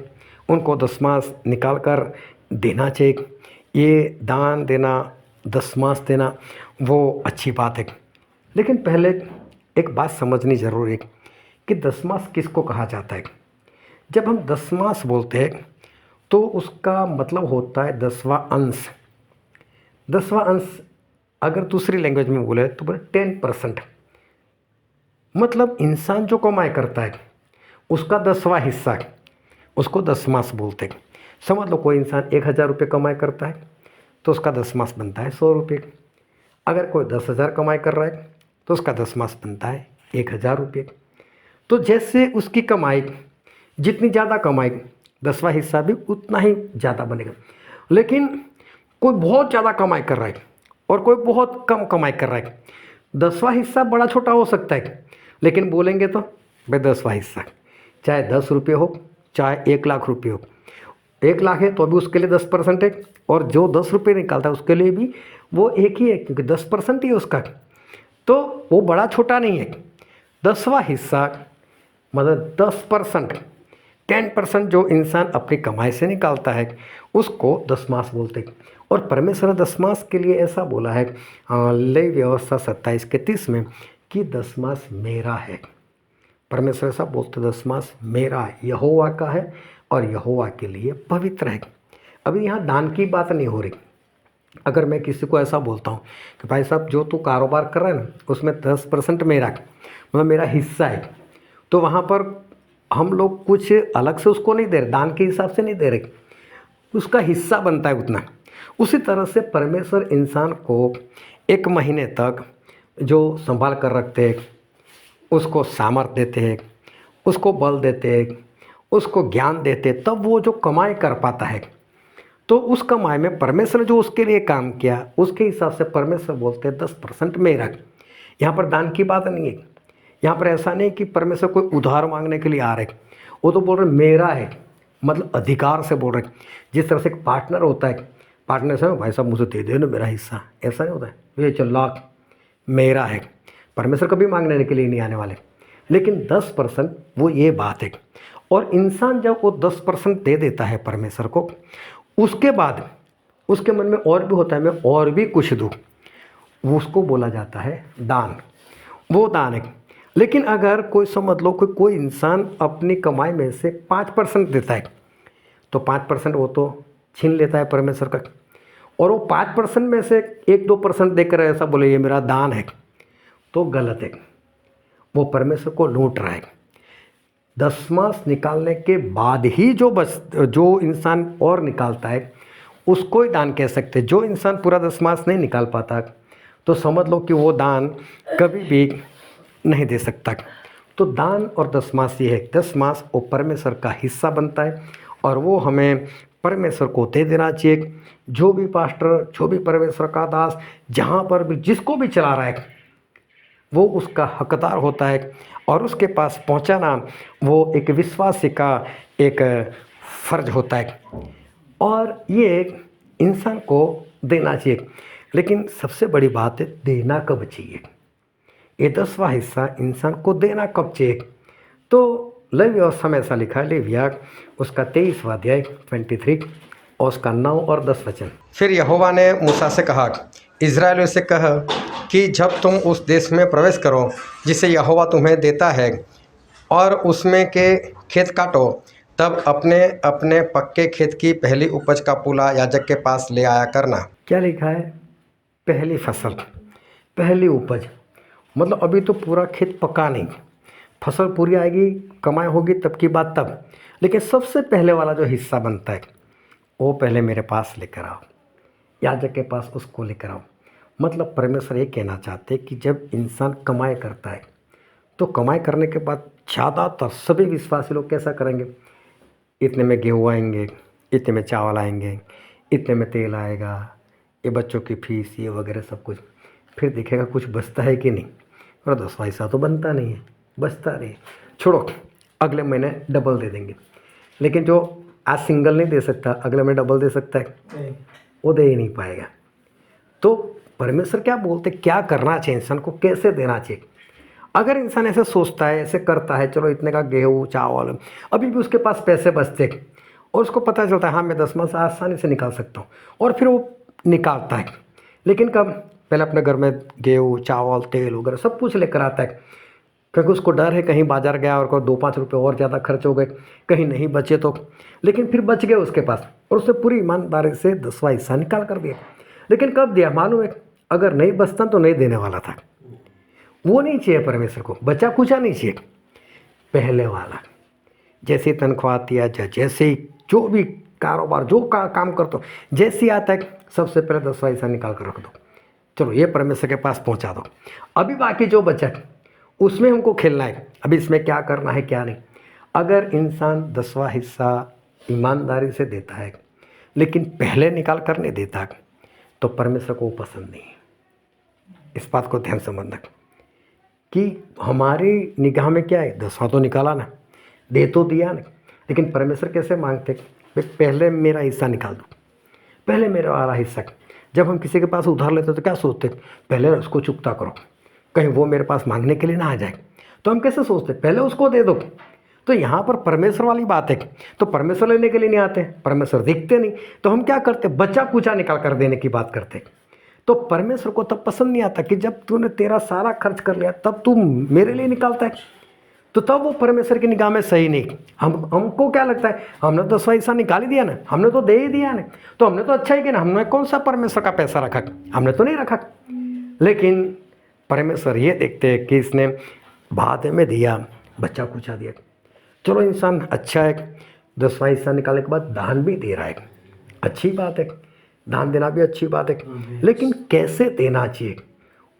उनको दशमांश निकाल कर देना चाहिए। ये दान देना, दशमांश देना वो अच्छी बात है। लेकिन पहले एक बात समझनी ज़रूरी है कि दशमांश किसको कहा जाता है। जब हम दशमांश बोलते हैं तो उसका मतलब होता है 10वां अंश। 10वां अंश अगर दूसरी लैंग्वेज में बोले तो बोले 10%। मतलब इंसान जो कमाई करता है उसका 10वां हिस्सा, उसको दशमांश बोलते हैं। समझ लो, कोई इंसान 1000 रुपये कमाई करता है तो उसका दशमांश बनता है 100 रुपये। अगर कोई 10,000 कमाई कर रहा है तो उसका दशमांश बनता है 1000 रुपये। तो जैसे उसकी कमाई जितनी ज़्यादा कमाई, 10वां हिस्सा भी उतना ही ज़्यादा बनेगा। लेकिन कोई बहुत ज़्यादा कमाई कर रहा है और कोई बहुत कम कमाई कर रहा है, 10वां हिस्सा बड़ा छोटा हो सकता है, लेकिन बोलेंगे तो भाई 10वां हिस्सा, चाहे 10 रुपये हो चाहे 1 लाख रुपये हो। 1 लाख है तो अभी उसके लिए 10% है, और जो 10 रुपये निकालता है उसके लिए भी वो एक ही है, क्योंकि 10% ही है उसका। तो वो बड़ा छोटा नहीं है। 10वां हिस्सा मतलब 10%, 10% जो इंसान अपनी कमाई से निकालता है उसको दशमांश बोलते हैं। और परमेश्वर ने दशमांश के लिए ऐसा बोला है लेवी व्यवस्था 27:30 में कि दशमांश मेरा है। परमेश्वर ऐसा बोलते, दशमांश मेरा है, यहोवा का है और यहोवा के लिए पवित्र है। अभी यहाँ दान की बात नहीं हो रही। अगर मैं किसी को ऐसा बोलता हूँ कि भाई साहब जो तू कारोबार कर रहा है ना उसमें 10% मेरा है, मतलब मेरा हिस्सा है, तो वहाँ पर हम लोग कुछ अलग से उसको नहीं दे रहे, दान के हिसाब से नहीं दे रहे, उसका हिस्सा बनता है उतना। उसी तरह से परमेश्वर इंसान को 1 महीने तक जो संभाल कर रखते हैं, उसको सामर्थ्य देते हैं, उसको बल देते हैं, उसको ज्ञान देते, तब वो जो कमाई कर पाता है, तो उस कमाई में परमेश्वर ने जो उसके लिए काम किया उसके हिसाब से परमेश्वर बोलते हैं 10% मेरा। यहाँ पर दान की बात नहीं है। यहाँ पर ऐसा नहीं कि परमेश्वर कोई उधार मांगने के लिए आ रहे, वो तो बोल रहे मेरा है, मतलब अधिकार से बोल रहे। जिस तरह से एक पार्टनर होता है, पार्टनर से भाई साहब मुझे दे दे ना मेरा हिस्सा, ऐसा नहीं होता है, ये 1 लाख मेरा है। परमेश्वर कभी मांगने के लिए नहीं आने वाले, लेकिन 10% वो ये बात है। और इंसान जब वो 10% दे देता है परमेश्वर को, उसके बाद उसके मन में और भी होता है मैं और भी कुछ दूँ, वो उसको बोला जाता है दान। वो दान है। लेकिन अगर कोई समझ लो कि कोई इंसान अपनी कमाई में से 5% देता है, तो 5% वो तो छीन लेता है परमेश्वर का, और वो 5% में से 1-2% देकर ऐसा बोले ये मेरा दान है, तो गलत है। वो परमेश्वर को लूट रहा है। दशमांश निकालने के बाद ही जो इंसान और निकालता है उसको ही दान कह सकते हैं। जो इंसान पूरा दशमांश नहीं निकाल पाता तो समझ लो कि वो दान कभी भी नहीं दे सकता। तो दान और दशमांश ये है, दशमांश वो परमेश्वर का हिस्सा बनता है और वो हमें परमेश्वर को दे देना चाहिए। जो भी पास्टर, जो भी परमेश्वर का दास, जहाँ पर भी जिसको भी चला रहा है वो उसका हकदार होता है, और उसके पास पहुंचाना वो एक विश्वासी का एक फ़र्ज होता है, और ये इंसान को देना चाहिए। लेकिन सबसे बड़ी बात है देना कब चाहिए। ये 10वां हिस्सा इंसान को देना कब चाहिए। तो लेवी व्यवस्था में ऐसा लिखा है, लेविया उसका 23वां अध्याय 23 और उसका 9 और 10 वचन। फिर यहोवा ने मूसा से कहा, इज़राइलियों से कह कि जब तुम उस देश में प्रवेश करो जिसे यहोवा तुम्हें देता है और उसमें के खेत काटो, तब अपने अपने पक्के खेत की पहली उपज का पूला याजक के पास ले आया करना। क्या लिखा है? पहली फसल, पहली उपज, मतलब अभी तो पूरा खेत पका नहीं, फसल पूरी आएगी, कमाई होगी तब की बात तब। लेकिन सबसे पहले वाला जो हिस्सा बनता है वो पहले मेरे पास लेकर आओ, याजक के पास उसको लेकर आओ। मतलब परमेश्वर ये कहना चाहते हैं कि जब इंसान कमाई करता है तो कमाई करने के बाद ज़्यादातर सभी विश्वासी लोग कैसा करेंगे, इतने में गेहूँ आएंगे, इतने में चावल आएंगे, इतने में तेल आएगा, ये बच्चों की फीस, ये वगैरह सब कुछ। फिर देखेगा कुछ बचता है कि नहीं, और 10वां हिस्सा तो बनता नहीं है, बचता नहीं, छोड़ो अगले महीने डबल दे देंगे। लेकिन जो आज सिंगल नहीं दे सकता अगले महीने डबल दे सकता है, वो दे ही नहीं पाएगा। तो परमेश्वर क्या बोलते, क्या करना चाहिए इंसान को, कैसे देना चाहिए। अगर इंसान ऐसे सोचता है, ऐसे करता है, चलो इतने का गेहूँ चावल, अभी भी उसके पास पैसे बचते और उसको पता चलता है हाँ मैं 10वां आसानी से निकाल सकता हूँ, और फिर वो निकालता है। लेकिन कब? पहले अपने घर में गेहूँ चावल तेल वगैरह सब कुछ लेकर आता है, क्योंकि उसको डर है कहीं बाजार गया और 2-5 रुपये और ज़्यादा खर्च हो गए, कहीं नहीं बचे तो। लेकिन फिर बच गए उसके पास, और उसने पूरी ईमानदारी से 10वां हिस्सा निकाल कर दिया। लेकिन कब दिया मालूम है? अगर नहीं बचता तो नहीं देने वाला था। वो नहीं चाहिए परमेश्वर को, बचा कुचा नहीं चाहिए, पहले वाला। जैसे तनख्वाह आती है, जैसे ही जो भी कारोबार जो काम करते हो, जैसे आता है सबसे पहले 10वां हिस्सा निकाल कर रख दो, चलो ये परमेश्वर के पास पहुंचा दो। अभी बाकी जो बचा उसमें हमको खेलना है, अभी इसमें क्या करना है क्या नहीं। अगर इंसान 10वां हिस्सा ईमानदारी से देता है लेकिन पहले निकाल कर नहीं देता तो परमेश्वर को पसंद नहीं है। इस बात को ध्यान समझना कि हमारी निगाह में क्या है, 10वां तो निकाला ना, दे तो दिया ना, लेकिन परमेश्वर कैसे मांगते भाई पहले मेरा हिस्सा निकाल दो, पहले मेरा वाला हिस्सा। जब हम किसी के पास उधार लेते तो क्या सोचते, पहले उसको चुकता करो, कहीं वो मेरे पास मांगने के लिए ना आ जाए। तो हम कैसे सोचते, पहले उसको दे दो। तो यहाँ पर परमेश्वर वाली बात है, तो परमेश्वर लेने के लिए नहीं आते, परमेश्वर दिखते नहीं, तो हम क्या करते, बचा कुचा निकाल कर देने की बात करते। तो परमेश्वर को तब पसंद नहीं आता कि जब तूने तेरा सारा खर्च कर लिया तब तू मेरे लिए निकालता है, तो तब वो परमेश्वर की निगाह में सही नहीं। हमको क्या लगता है, हमने तो 10वां हिस्सा निकाल ही दिया ना, हमने तो दे ही दिया ना, तो हमने तो अच्छा ही किया ना, हमने कौन सा परमेश्वर का पैसा रखा, हमने तो नहीं रखा। लेकिन परमेश्वर ये देखते हैं कि इसने बाद में दिया, बच्चा कुचा दिया, चलो इंसान अच्छा है, 10वां हिस्सा निकालने के बाद दान भी दे रहा है, अच्छी बात है, दान देना भी अच्छी बात है। लेकिन कैसे देना चाहिए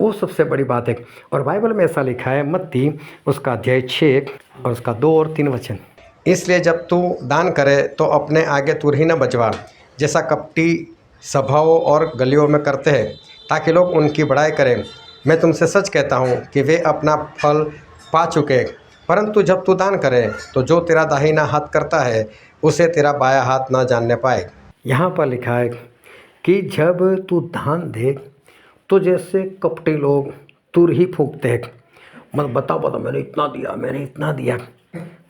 वो सबसे बड़ी बात है। और बाइबल में ऐसा लिखा है, मत्ती उसका अध्याय 6 और उसका 2 और 3 वचन। इसलिए जब तू दान करे तो अपने आगे तू ही न बचवा, जैसा कपटी सभाओं और गलियों में करते हैं, ताकि लोग उनकी बड़ाई करें। मैं तुमसे सच कहता हूँ कि वे अपना फल पा चुके। परंतु जब तू दान करे तो जो तेरा दाहिना हाथ करता है उसे तेरा बायां हाथ ना जानने पाए। यहाँ पर लिखा है कि जब तू दान दे तो जैसे कपटी लोग तुर ही फूंकते हैं, मतलब बताओ मैंने इतना दिया, मैंने इतना दिया,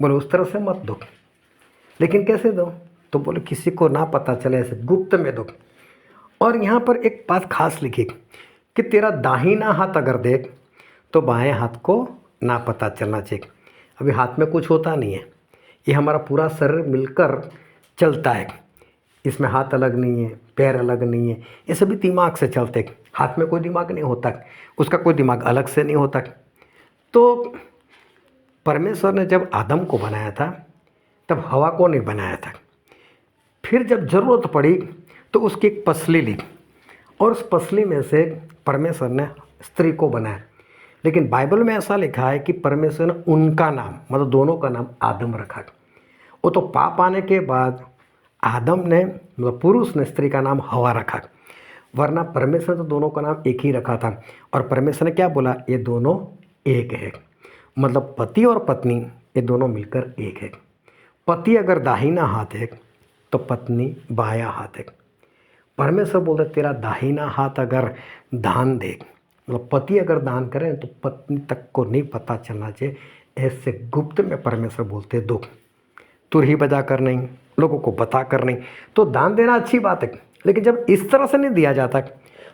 बोले उस तरह से मत दो। लेकिन कैसे दो? तो बोले किसी को ना पता चले, ऐसे गुप्त में दो। और यहाँ पर एक बात खास लिखी कि तेरा दाहिना हाथ अगर देख तो बाएं हाथ को ना पता चलना चाहिए। अभी हाथ में कुछ होता नहीं है, ये हमारा पूरा शरीर मिलकर चलता है। इसमें हाथ अलग नहीं है, पैर अलग नहीं है, ये सभी दिमाग से चलते हैं। हाथ में कोई दिमाग नहीं होता, उसका कोई दिमाग अलग से नहीं होता। तो परमेश्वर ने जब आदम को बनाया था तब हवा को नहीं बनाया था। फिर जब ज़रूरत पड़ी तो उसकी एक पसली ली और उस पसली में से परमेश्वर ने स्त्री को बनाया। लेकिन बाइबल में ऐसा लिखा है कि परमेश्वर ने उनका नाम, मतलब दोनों का नाम आदम रखा। वो तो पाप आने के बाद आदम ने, मतलब पुरुष ने, स्त्री का नाम हवा रखा। वरना परमेश्वर ने तो दोनों का नाम एक ही रखा था। और परमेश्वर ने क्या बोला? ये दोनों एक है। मतलब पति और पत्नी ये दोनों मिलकर एक है। पति अगर दाहिना हाथ है तो पत्नी बायां हाथ है। परमेश्वर बोलते तेरा दाहिना हाथ अगर दान दे, मतलब पति अगर दान करें तो पत्नी तक को नहीं पता चलना चाहिए। ऐसे गुप्त में परमेश्वर बोलते दो, तुरही बजा कर नहीं, लोगों को बता कर नहीं। तो दान देना अच्छी बात है, लेकिन जब इस तरह से नहीं दिया जाता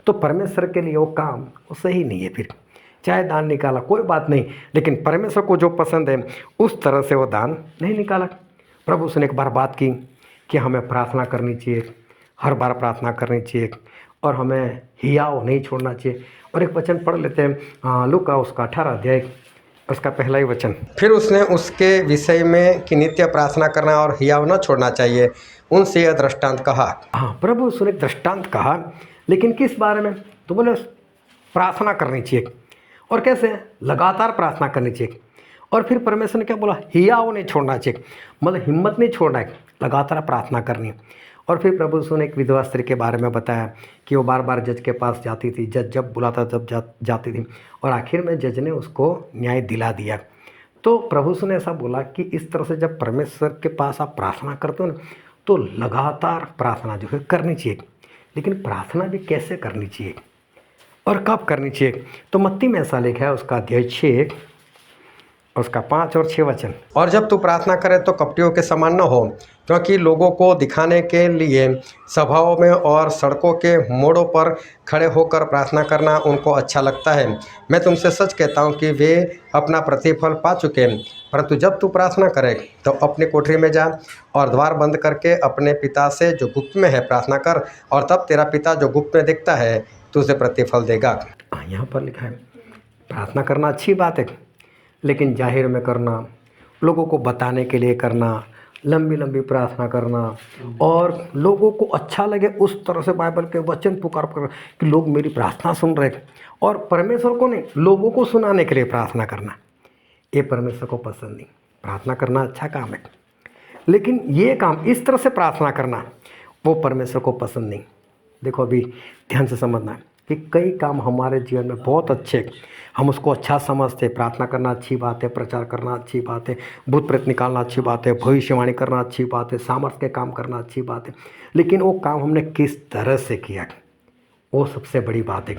तो परमेश्वर के लिए वो काम वो सही नहीं है। फिर चाहे दान निकाला कोई बात नहीं, लेकिन परमेश्वर को जो पसंद है उस तरह से वो दान नहीं निकाला। प्रभु से ने एक बार बात की कि हमें प्रार्थना करनी चाहिए, हर बार प्रार्थना करनी चाहिए और हमें हियाव नहीं छोड़ना चाहिए। और एक वचन पढ़ लेते हैं, लूका उसका 18 अध्याय उसका पहला ही वचन। फिर उसने उसके विषय में कि नित्य प्रार्थना करना और हियाव न छोड़ना चाहिए, उनसे यह दृष्टांत कहा। हाँ, प्रभु उसने दृष्टांत कहा, लेकिन किस बारे में? तो बोले प्रार्थना करनी चाहिए। और कैसे? लगातार प्रार्थना करनी चाहिए। और फिर परमेश्वर ने क्या बोला? हियाव नहीं छोड़ना चाहिए, मतलब हिम्मत नहीं छोड़ना है, लगातार प्रार्थना करनी। और फिर प्रभु यीशु ने एक विधवा स्त्री के बारे में बताया कि वो बार बार जज के पास जाती थी, जज जब बुलाता तब जाती थी, और आखिर में जज ने उसको न्याय दिला दिया। तो प्रभु यीशु ने ऐसा बोला कि इस तरह से जब परमेश्वर के पास आप प्रार्थना करते हो ना, तो लगातार प्रार्थना जो है करनी चाहिए। लेकिन प्रार्थना भी कैसे करनी चाहिए और कब करनी चाहिए? तो मत्ती में ऐसा लिखा है, उसका अध्याय 6 उसका 5 और 6 वचन। और जब तू प्रार्थना करे तो कपटियों के समान न हो, क्योंकि लोगों को दिखाने के लिए सभाओं में और सड़कों के मोड़ों पर खड़े होकर प्रार्थना करना उनको अच्छा लगता है। मैं तुमसे सच कहता हूँ कि वे अपना प्रतिफल पा चुके हैं। परंतु जब तू प्रार्थना करे तो अपनी कोठरी में जा और द्वार बंद करके अपने पिता से जो गुप्त में है प्रार्थना कर, और तब तेरा पिता जो गुप्त में देखता है तुझे प्रतिफल देगा। यहाँ पर लिखा है प्रार्थना करना अच्छी बात है, लेकिन जाहिर में करना, लोगों को बताने के लिए करना, लंबी लंबी प्रार्थना करना और लोगों को अच्छा लगे उस तरह से बाइबल के वचन पुकार कर कि लोग मेरी प्रार्थना सुन रहे, और परमेश्वर को नहीं, लोगों को सुनाने के लिए प्रार्थना करना, ये परमेश्वर को पसंद नहीं। प्रार्थना करना अच्छा काम है, लेकिन ये काम इस तरह से प्रार्थना करना वो परमेश्वर को पसंद नहीं। देखो अभी ध्यान से समझना कि कई काम हमारे जीवन में बहुत अच्छे, हम उसको अच्छा समझते, प्रार्थना करना अच्छी बात है, प्रचार करना अच्छी बात है, भूत प्रेत निकालना अच्छी बात है, भविष्यवाणी करना अच्छी बात है, सामर्थ्य के काम करना अच्छी बात है, लेकिन वो काम हमने किस तरह से किया वो सबसे बड़ी बात है।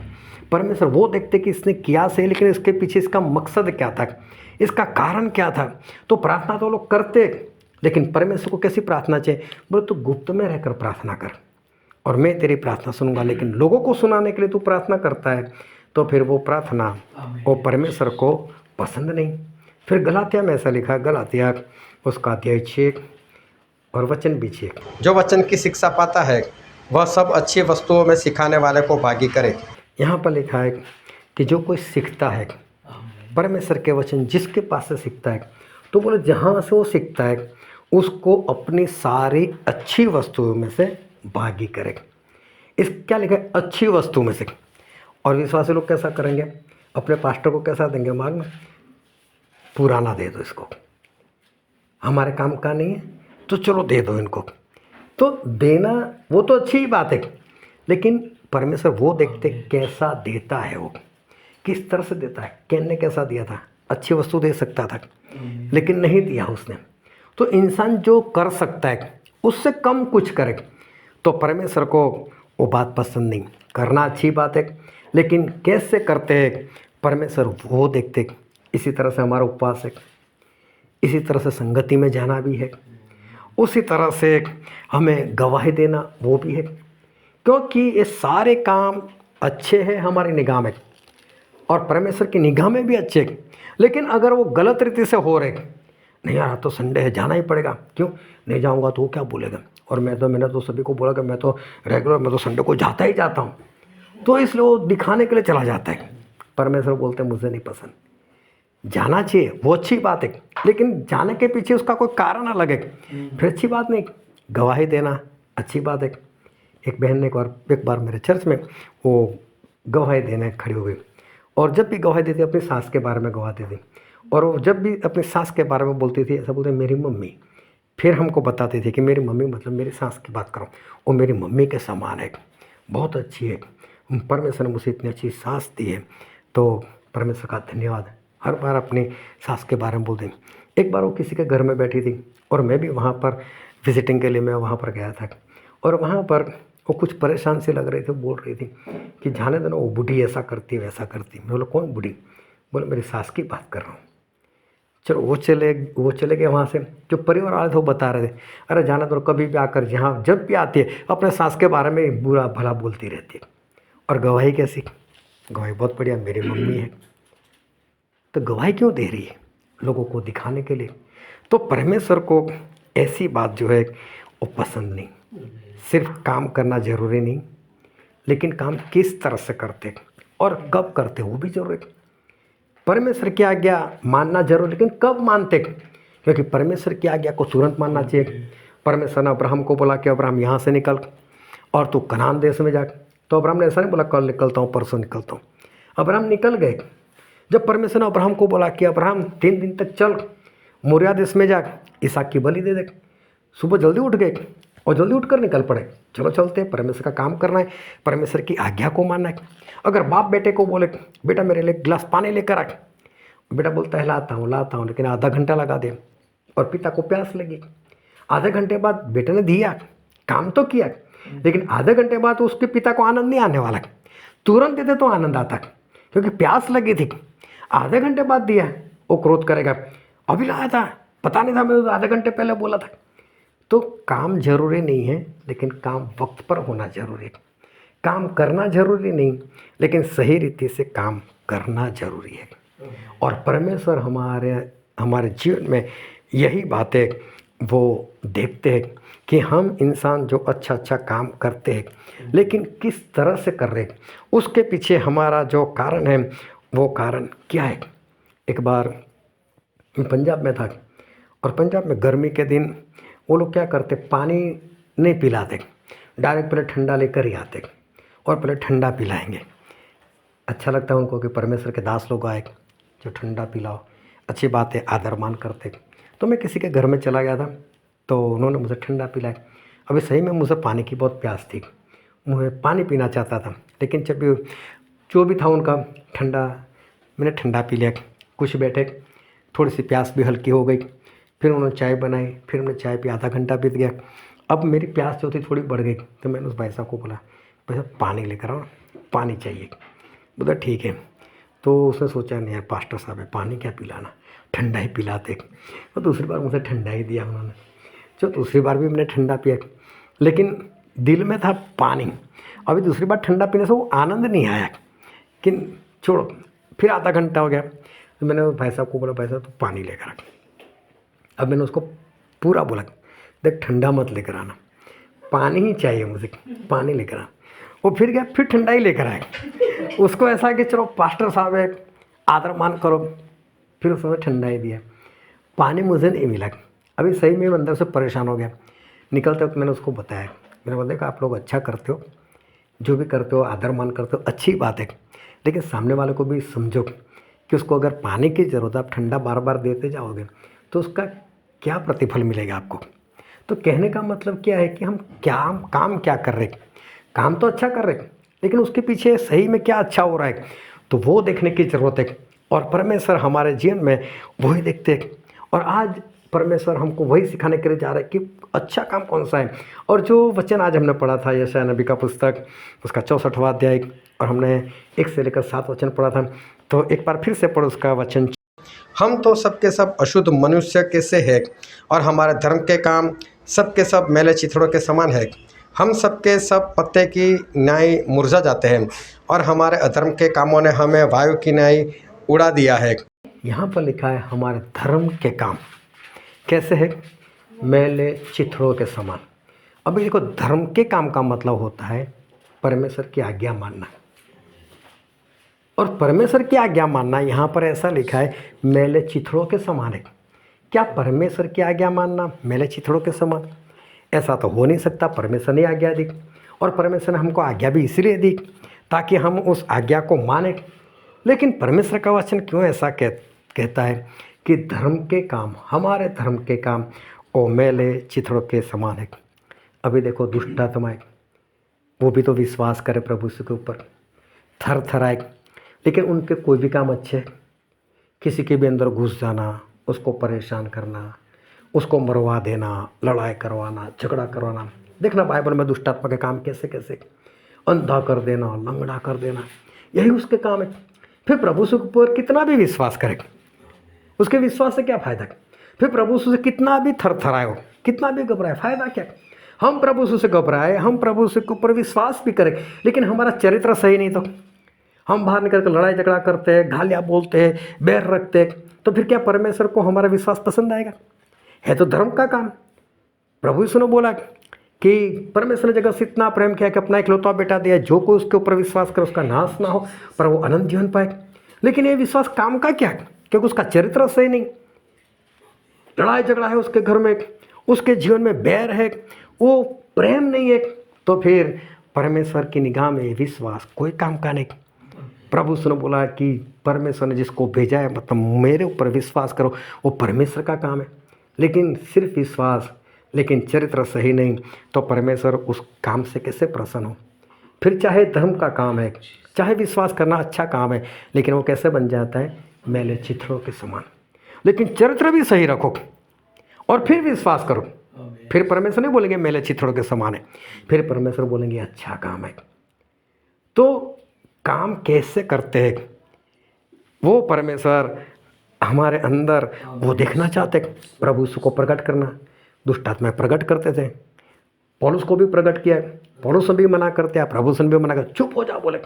परमेश्वर वो देखते कि इसने किया सही, लेकिन इसके पीछे इसका मकसद क्या था, इसका कारण क्या था। तो प्रार्थना तो लोग करते, लेकिन परमेश्वर को कैसी प्रार्थना चाहिए? बोले तू गुप्त में रहकर प्रार्थना कर और मैं तेरी प्रार्थना सुनूंगा। लेकिन लोगों को सुनाने के लिए तू प्रार्थना करता है तो फिर वो प्रार्थना वो परमेश्वर को पसंद नहीं। फिर गलातिया में ऐसा लिखा, गलातिया उसका अध्याय 6 और वचन भी 6। जो वचन की शिक्षा पाता है वह सब अच्छी वस्तुओं में सिखाने वाले को भागी करे। यहाँ पर लिखा है कि जो कोई सीखता है परमेश्वर के वचन, जिसके पास से सीखता है, तो बोले जहाँ से वो सीखता है उसको अपनी सारी अच्छी वस्तुओं में से भागी करे। इस क्या लिखा है? अच्छी वस्तु में से। और विश्वासी लोग कैसा करेंगे? अपने पास्टर को कैसा देंगे? मार्ग में पुराना दे दो, इसको हमारे काम का नहीं है तो चलो दे दो इनको। तो देना वो तो अच्छी ही बात है, लेकिन परमेश्वर वो देखते कैसा देता है, वो किस तरह से देता है। कैन ने कैसा दिया था? अच्छी वस्तु दे सकता था, लेकिन नहीं दिया उसने। तो इंसान जो कर सकता है उससे कम कुछ करे तो परमेश्वर को वो बात पसंद नहीं। करना अच्छी बात है, लेकिन कैसे करते हैं परमेश्वर वो देखते। इसी तरह से हमारा उपवास है, इसी तरह से संगति में जाना भी है, उसी तरह से हमें गवाही देना वो भी है, क्योंकि ये सारे काम अच्छे हैं हमारी निगाह में और परमेश्वर की निगाह में भी अच्छे हैं। लेकिन अगर वो गलत रीति से हो रहे, नहीं यार तो संडे है जाना ही पड़ेगा, क्यों नहीं जाऊंगा तो वो क्या बोलेगा, और मैंने तो सभी को बोला कि मैं तो संडे को जाता ही जाता हूँ, तो इसलिए वो दिखाने के लिए चला जाता है। परमेश्वर बोलते हैं मुझे नहीं पसंद, जाना चाहिए वो अच्छी बात है, लेकिन जाने के पीछे उसका कोई कारण अलग है, फिर अच्छी बात नहीं। गवाही देना अच्छी बात है। एक बहन ने एक बार मेरे चर्च में वो गवाही देने खड़ी हो गई, और जब भी गवाही देती अपनी सास के बारे में गवाह देती, और वो जब भी अपनी सास के बारे में बोलती थी ऐसा बोलते मेरी मम्मी, फिर हमको बताती थी कि मेरी मम्मी मतलब मेरी सास की बात करो, वो मेरी मम्मी के समान है, बहुत अच्छी है, परमेश्वर ने मुझे इतनी अच्छी सास दी है, तो परमेश्वर का धन्यवाद। हर बार अपनी सास के बारे में बोलते। एक बार वो किसी के घर में बैठी थी और मैं भी वहाँ पर विजिटिंग के लिए मैं वहाँ पर गया था, और वहाँ पर वो कुछ परेशान से लग रही थी, बोल रही थी कि जाने दो ना, वो बूढ़ी ऐसा करती है वैसा करती है। मैं बोला कौन बूढ़ी? बोले मेरी सास की बात कर रहा हूँ। चलो वो चले गए वहाँ से। जो परिवार वाले थे वो बता रहे थे अरे जाना तो कभी भी आकर जहाँ जब भी आती है अपने सास के बारे में बुरा भला बोलती रहती है। और गवाही कैसी? गवाही बहुत बढ़िया, मेरी मम्मी है। तो गवाही क्यों दे रही है? लोगों को दिखाने के लिए। तो परमेश्वर को ऐसी बात जो है वो पसंद नहीं। सिर्फ काम करना ज़रूरी नहीं, लेकिन काम किस तरह से करते और कब करते वो भी जरूरी। परमेश्वर की आज्ञा मानना जरूर, लेकिन कब मानते? क्योंकि परमेश्वर की आज्ञा को तुरंत मानना चाहिए। परमेश्वर ने अब्राहम को बोला कि अब्राहम यहाँ से निकल और तू कनान देश में जा, तो अब्राहम ने ऐसा नहीं बोला कल निकलता हूँ परसों निकलता हूँ। अब्राहम निकल गए। जब परमेश्वर ने अब्राहम को बोला कि अब्राहम 3 दिन तक चल मोरिया देश में जा, इसहाक की बलि दे दे, सुबह जल्दी उठ गए और जल्दी उठकर निकल पड़े। चलो चलते हैं, परमेश्वर का काम करना है, परमेश्वर की आज्ञा को मानना है। अगर बाप बेटे को बोले बेटा मेरे लिए गिलास पानी लेकर आ, बेटा बोलता है लाता हूँ, लेकिन आधा घंटा लगा दे, और पिता को प्यास लगी। आधे घंटे बाद बेटे ने दिया, काम तो किया, लेकिन आधे घंटे बाद उसके पिता को आनंद नहीं आने वाला। तुरंत देते तो आनंद आता, क्योंकि प्यास लगी थी। आधे घंटे बाद दिया, वो क्रोध करेगा, अभी लाया था, पता नहीं था, मैं आधे घंटे पहले बोला था। तो काम जरूरी नहीं है, लेकिन काम वक्त पर होना जरूरी है। काम करना जरूरी नहीं, लेकिन सही रीति से काम करना जरूरी है। और परमेश्वर हमारे जीवन में यही बातें वो देखते हैं कि हम इंसान जो अच्छा काम करते हैं, लेकिन किस तरह से कर रहे हैं, उसके पीछे हमारा जो कारण है वो कारण क्या है। एक बार मैं पंजाब में था, और पंजाब में गर्मी के दिन वो लोग क्या करते, पानी नहीं पिलाते, डायरेक्ट पहले ठंडा लेकर ही आते और पहले ठंडा पिलाएंगे। अच्छा लगता है उनको कि परमेश्वर के दास लोग आए जो ठंडा पिलाओ, अच्छी बात है, आदर मान करते। तो मैं किसी के घर में चला गया था, तो उन्होंने मुझे ठंडा पिलाया। अभी सही में मुझे पानी की बहुत प्यास थी, मुझे पानी पीना चाहता था, लेकिन जब भी जो भी था उनका ठंडा, मैंने ठंडा पी लिया। कुछ बैठे, थोड़ी सी प्यास भी हल्की हो गई, फिर उन्होंने चाय बनाई, फिर हमने चाय पी, आधा घंटा बीत गया। अब मेरी प्यास जो थी थोड़ी बढ़ गई, तो मैंने उस भाई साहब को बोला भाई साहब पानी लेकर आओ, पानी चाहिए। बोला ठीक है। तो उसने सोचा नहीं यार पास्टर साहब है, पानी क्या पिलाना, ठंडा ही पिलाते। तो दूसरी बार मुझे ठंडा ही दिया उन्होंने। जो दूसरी बार भी मैंने ठंडा पिया, लेकिन दिल में था पानी। अभी दूसरी बार ठंडा पीने से वो आनंद नहीं आया, कि छोड़ो। फिर आधा घंटा हो गया, तो मैंने भाई साहब को बोला भाई साहब तो पानी लेकर आ। अब मैंने उसको पूरा बोला देख ठंडा मत लेकर आना, पानी ही चाहिए मुझे, पानी लेकर आ। वो फिर गया, फिर ठंडा ही लेकर आए। उसको ऐसा कि चलो पास्टर साहब है, आदर मान करो, फिर उसने ठंडा ही दिया। पानी मुझे नहीं मिला। अभी सही में अंदर से परेशान हो गया। निकलते वक्त मैंने उसको बताया, मैंने बोला देखा आप लोग अच्छा करते हो, जो भी करते हो आदर मान करते हो, अच्छी बात है, लेकिन सामने वाले को भी समझो कि उसको अगर पानी की ज़रूरत है, आप ठंडा बार बार देते जाओगे तो उसका क्या प्रतिफल मिलेगा आपको। तो कहने का मतलब क्या है कि हम काम क्या कर रहे हैं, काम तो अच्छा कर रहे हैं, लेकिन उसके पीछे सही में क्या अच्छा हो रहा है, तो वो देखने की ज़रूरत है। और परमेश्वर हमारे जीवन में वही देखते हैं। और आज परमेश्वर हमको वही सिखाने के लिए जा रहा है कि अच्छा काम कौन सा है। और जो वचन आज हमने पढ़ा था यशायाह नबी का पुस्तक, उसका 64वां अध्याय, और हमने 1 से लेकर 7 वचन पढ़ा था। तो एक बार फिर से पढ़ो उसका वचन। हम तो सबके सब अशुद्ध मनुष्य के से है, और हमारे धर्म के काम सबके सब मैले चिथड़ों के समान है। हम सबके सब पत्ते की न्याय मुरझा जाते हैं और हमारे अधर्म के कामों ने हमें वायु की न्याय उड़ा दिया है। यहाँ पर लिखा है हमारे धर्म के काम कैसे है, मैले चिथड़ों के समान। अभी देखो, धर्म के काम का मतलब होता है परमेश्वर की आज्ञा मानना, और परमेश्वर की आज्ञा मानना यहाँ पर ऐसा लिखा है मैले चिथड़ों के समान है। क्या परमेश्वर की आज्ञा मानना मैले चिथड़ों के समान? ऐसा तो हो नहीं सकता। परमेश्वर ने आज्ञा दी, और परमेश्वर ने हमको आज्ञा भी इसलिए दी ताकि हम उस आज्ञा को माने। लेकिन परमेश्वर का वचन क्यों ऐसा कहता है कि धर्म के काम, हमारे धर्म के काम ओ मैले चिथड़ों के समान है? अभी देखो, दुष्ट आत्माएं वो भी तो विश्वास करे प्रभु यीशु के ऊपर, थर थराए, लेकिन उनके कोई भी काम अच्छे हैं। किसी के भी अंदर घुस जाना, उसको परेशान करना, उसको मरवा देना, लड़ाई करवाना, झगड़ा करवाना। देखना बाइबल में दुष्ट आत्मा के काम कैसे कैसे, अंधा कर देना, लंगड़ा कर देना, यही उसके काम है। फिर प्रभु यीशु के ऊपर कितना भी विश्वास करे, उसके विश्वास से क्या फ़ायदा? फिर प्रभु यीशु से कितना भी थरथराए हो, कितना भी घबराए, फ़ायदा क्या? हम प्रभु यीशु से घबराए, हम प्रभु यीशु के ऊपर विश्वास भी करें, लेकिन हमारा चरित्र सही नहीं तो हम बाहर निकल कर लड़ाई झगड़ा करते हैं, गालियाँ बोलते हैं, बैर रखते हैं, तो फिर क्या परमेश्वर को हमारा विश्वास पसंद आएगा? है तो धर्म का काम। प्रभु यीशु ने बोला कि परमेश्वर ने जगत से इतना प्रेम किया कि अपना इकलौता बेटा दिया, जो कोई उसके ऊपर विश्वास करे उसका नाश ना हो पर वो अनंत जीवन पाए। लेकिन ये विश्वास काम का क्या है? क्योंकि उसका चरित्र सही नहीं, लड़ाई झगड़ा है उसके घर में, उसके जीवन में बैर है, वो प्रेम नहीं है, तो फिर परमेश्वर की निगाह में विश्वास कोई काम का नहीं। प्रभु ने बोला कि परमेश्वर ने जिसको भेजा है, मतलब मेरे ऊपर विश्वास करो, वो परमेश्वर का काम है। लेकिन सिर्फ विश्वास, लेकिन चरित्र सही नहीं, तो परमेश्वर उस काम से कैसे प्रसन्न हो? फिर चाहे धर्म का काम है, चाहे विश्वास करना अच्छा काम है, लेकिन वो कैसे बन जाता है? मैले चिथड़ों के समान। लेकिन चरित्र भी सही रखो और फिर विश्वास करो, फिर परमेश्वर नहीं बोलेंगे मैले चिथड़ों के समान है, फिर परमेश्वर बोलेंगे अच्छा काम है। तो काम कैसे करते हैं वो परमेश्वर हमारे अंदर वो देखना चाहते। प्रभु यीशु को प्रकट करना, दुष्ट आत्मा प्रकट करते थे, पौलुस को भी प्रकट किया, पौलुस भी मना करते हैं, प्रभु भी मना कर, चुप हो जाओ, बोले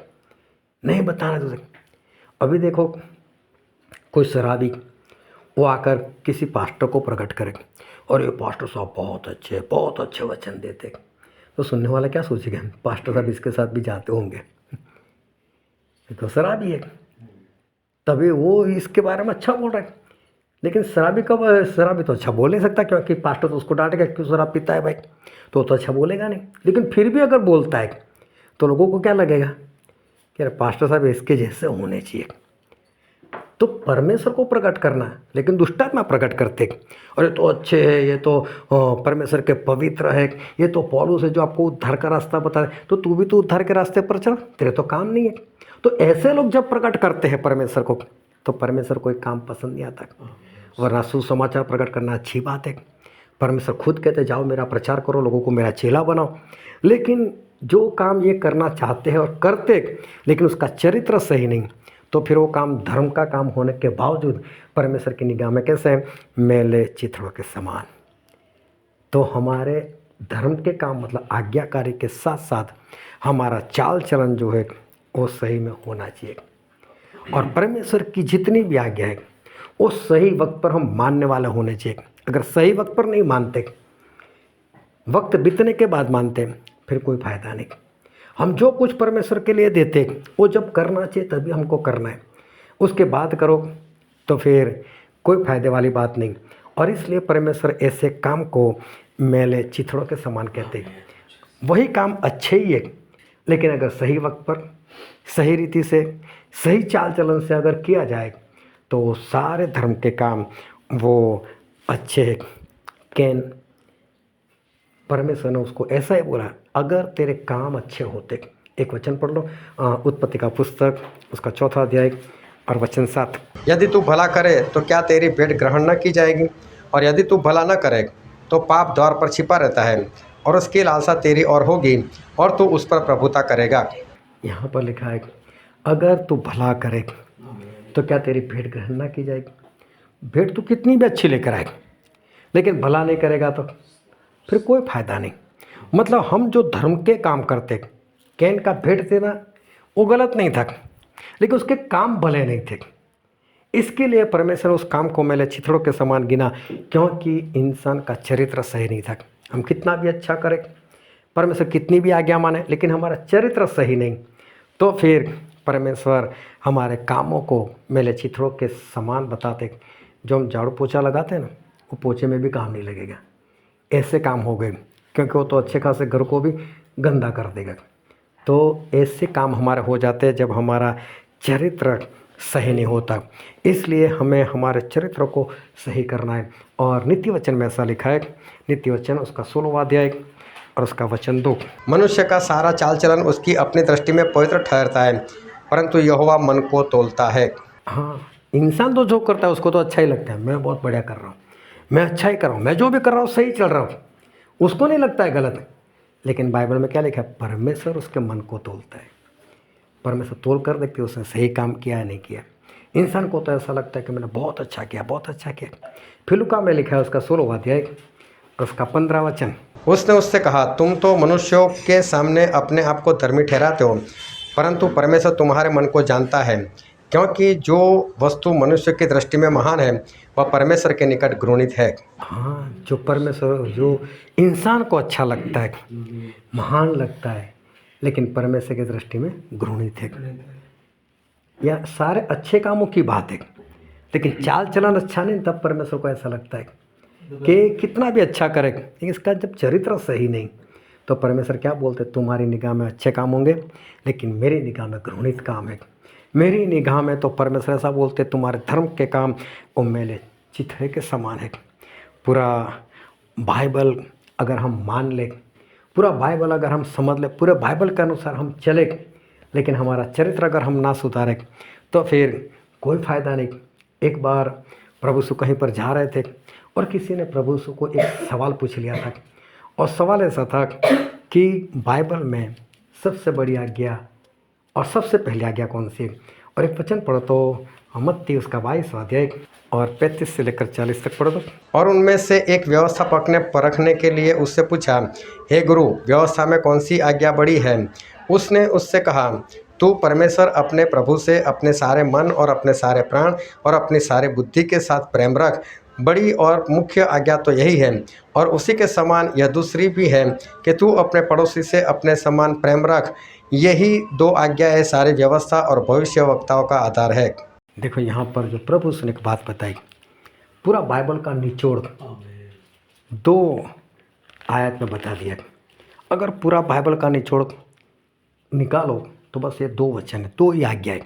नहीं बताना तुझे। अभी देखो, कोई शराबी वो आकर किसी पास्टर को प्रकट करे, और ये पास्टर साहब बहुत अच्छे वचन देते, तो सुनने वाला क्या सोचेगा? पास्टर साहब इसके साथ भी जाते होंगे, तो शराबी है, तभी वो इसके बारे में अच्छा बोल रहा है। लेकिन शराबी तो अच्छा बोल नहीं सकता, क्योंकि पास्टर तो उसको डांटेगा, क्यों शराब पीता है भाई, तो अच्छा बोलेगा नहीं। लेकिन फिर भी अगर बोलता है तो लोगों को क्या लगेगा कि यार पास्टर साहब इसके जैसे होने चाहिए। तो परमेश्वर को प्रकट करना, लेकिन दुष्टात्मा प्रकट करते, अरे तो अच्छे है, ये तो परमेश्वर के पवित्र है, ये तो पौलुस है जो आपको उद्धार का रास्ता बता रहे, तो तू भी तो उद्धार के रास्ते पर चल, तेरे तो काम नहीं है। तो ऐसे लोग जब प्रकट करते हैं परमेश्वर को, तो परमेश्वर को एक काम पसंद नहीं आता। वरना सुसमाचार प्रकट करना अच्छी बात है, परमेश्वर खुद कहते जाओ मेरा प्रचार करो, लोगों को मेरा चेला बनाओ। लेकिन जो काम ये करना चाहते हैं और करते, लेकिन उसका चरित्र सही नहीं, तो फिर वो काम धर्म का काम होने के बावजूद परमेश्वर की निगाह में कैसे है? मैले चिथड़ों के समान। तो हमारे धर्म के काम मतलब आज्ञाकारी के साथ साथ हमारा चाल चलन जो है वो सही में होना चाहिए, और परमेश्वर की जितनी भी आज्ञा है वो सही वक्त पर हम मानने वाले होने चाहिए। अगर सही वक्त पर नहीं मानते, वक्त बीतने के बाद मानते, फिर कोई फ़ायदा नहीं। हम जो कुछ परमेश्वर के लिए देते वो जब करना चाहिए तभी हमको करना है, उसके बाद करो तो फिर कोई फ़ायदे वाली बात नहीं। और इसलिए परमेश्वर ऐसे काम को मैले चिथड़ों के समान कहते हैं। वही काम अच्छे ही है, लेकिन अगर सही वक्त पर, सही रीति से, सही चाल चलन से अगर किया जाए तो सारे धर्म के काम वो अच्छे हैं। कैन, परमेश्वर ने उसको ऐसा ही बोला, अगर तेरे काम अच्छे होते। एक वचन पढ़ लो, उत्पत्ति का पुस्तक उसका 4 अध्याय और वचन 7। यदि तू भला करे तो क्या तेरी भेंट ग्रहण न की जाएगी, और यदि तू भला न करे तो पाप द्वार पर छिपा रहता है, और उसकी लालसा तेरी ओर होगी, और तू उस पर प्रभुता करेगा। यहाँ पर लिखा है अगर तू भला करे तो क्या तेरी भेंट ग्रहण ना की जाएगी। भेंट तो कितनी भी अच्छी लेकर आए, लेकिन भला नहीं करेगा फिर कोई फायदा नहीं। मतलब हम जो धर्म के काम करते, कैन का भेंट देना वो गलत नहीं था, लेकिन उसके काम भले नहीं थे। इसके लिए परमेश्वर उस काम को मैंने चिथड़ों के समान गिना, क्योंकि इंसान का चरित्र सही नहीं था। हम कितना भी अच्छा करें, परमेश्वर कितनी भी आज्ञा माने, लेकिन हमारा चरित्र सही नहीं, तो फिर परमेश्वर हमारे कामों को मेले चिथड़ों के समान बताते। जो हम झाड़ू पोछा लगाते हैं ना, वो पोछे में भी काम नहीं लगेगा, ऐसे काम हो गए, क्योंकि वो तो अच्छे खासे घर को भी गंदा कर देगा। तो ऐसे काम हमारे हो जाते हैं जब हमारा चरित्र सही नहीं होता। इसलिए हमें हमारे चरित्र को सही करना है। और नित्य वचन में ऐसा लिखा है, नित्य वचन उसका 16वां अध्याय और उसका वचन 2, मनुष्य का सारा चाल चलन उसकी अपनी दृष्टि में पवित्र ठहरता है, परंतु यहोवा मन को तोलता है। हाँ, इंसान तो जो करता है उसको तो अच्छा ही लगता है, मैं बहुत बढ़िया कर रहा हूँ, मैं अच्छा ही कर रहा हूँ, मैं जो भी कर रहा हूँ सही चल रहा हूँ, उसको नहीं लगता है गलत। लेकिन बाइबल में क्या लिखा है? परमेश्वर उसके मन को तोलता है। परमेश्वर तोल कर देखते उसने सही काम किया है नहीं किया। इंसान को तो ऐसा लगता है कि मैंने बहुत अच्छा किया, बहुत अच्छा किया। फिर लूका में लिखा है उसका 16वां अध्याय और उसका 15वां वचन, उसने उससे कहा, तुम तो मनुष्यों के सामने अपने आप को धर्मी ठहराते हो, परंतु परमेश्वर तुम्हारे मन को जानता है, क्योंकि जो वस्तु मनुष्य की दृष्टि में महान है वह परमेश्वर के निकट घृणित है। हाँ, जो परमेश्वर, जो इंसान को अच्छा लगता है, महान लगता है, लेकिन परमेश्वर की दृष्टि में घृणित है। यह सारे अच्छे कामों की बात है, लेकिन चाल चलन अच्छा नहीं, तब परमेश्वर को ऐसा लगता है कि कितना भी अच्छा करे, लेकिन इसका जब चरित्र सही नहीं, तो परमेश्वर क्या बोलते? तुम्हारी निगाह में अच्छे काम होंगे, लेकिन मेरी निगाह में घृणित काम है। मेरी निगाह में तो परमेश्वर ऐसा बोलते, तुम्हारे धर्म के काम वो मेले चिथड़े के समान है। पूरा बाइबल अगर हम मान ले, पूरा बाइबल अगर हम समझ ले, पूरे बाइबल के अनुसार हम चले, लेकिन हमारा चरित्र अगर हम ना सुधारें, तो फिर कोई फ़ायदा नहीं। एक बार प्रभु यीशु कहीं पर जा रहे थे और किसी ने प्रभु यीशु को एक सवाल पूछ लिया था, और सवाल ऐसा था कि बाइबल में सबसे बड़ी आज्ञा और सबसे पहली आज्ञा कौन सी है? और एक वचन पढ़ो तो मत्ती उसका 22वां अध्याय और 35 से लेकर 40 तक पढ़ दो। और उनमें से एक व्यवस्थापक ने परखने के लिए उससे पूछा, हे गुरु, व्यवस्था में कौन सी आज्ञा बड़ी है? उसने उससे कहा, तू परमेश्वर अपने प्रभु से अपने सारे मन और अपने सारे प्राण और अपनी सारे बुद्धि के साथ प्रेम रख। बड़ी और मुख्य आज्ञा तो यही है, और उसी के समान यह दूसरी भी है कि तू अपने पड़ोसी से अपने समान प्रेम रख। यही 2 आज्ञाएं सारी व्यवस्था और भविष्यवक्ताओं का आधार है। देखो यहाँ पर जो प्रभु ने एक बात बताई, पूरा बाइबल का निचोड़ 2 आयत में बता दिया। अगर पूरा बाइबल का निचोड़ निकालो तो बस ये 2 वचन है, 2 ही आज्ञा है।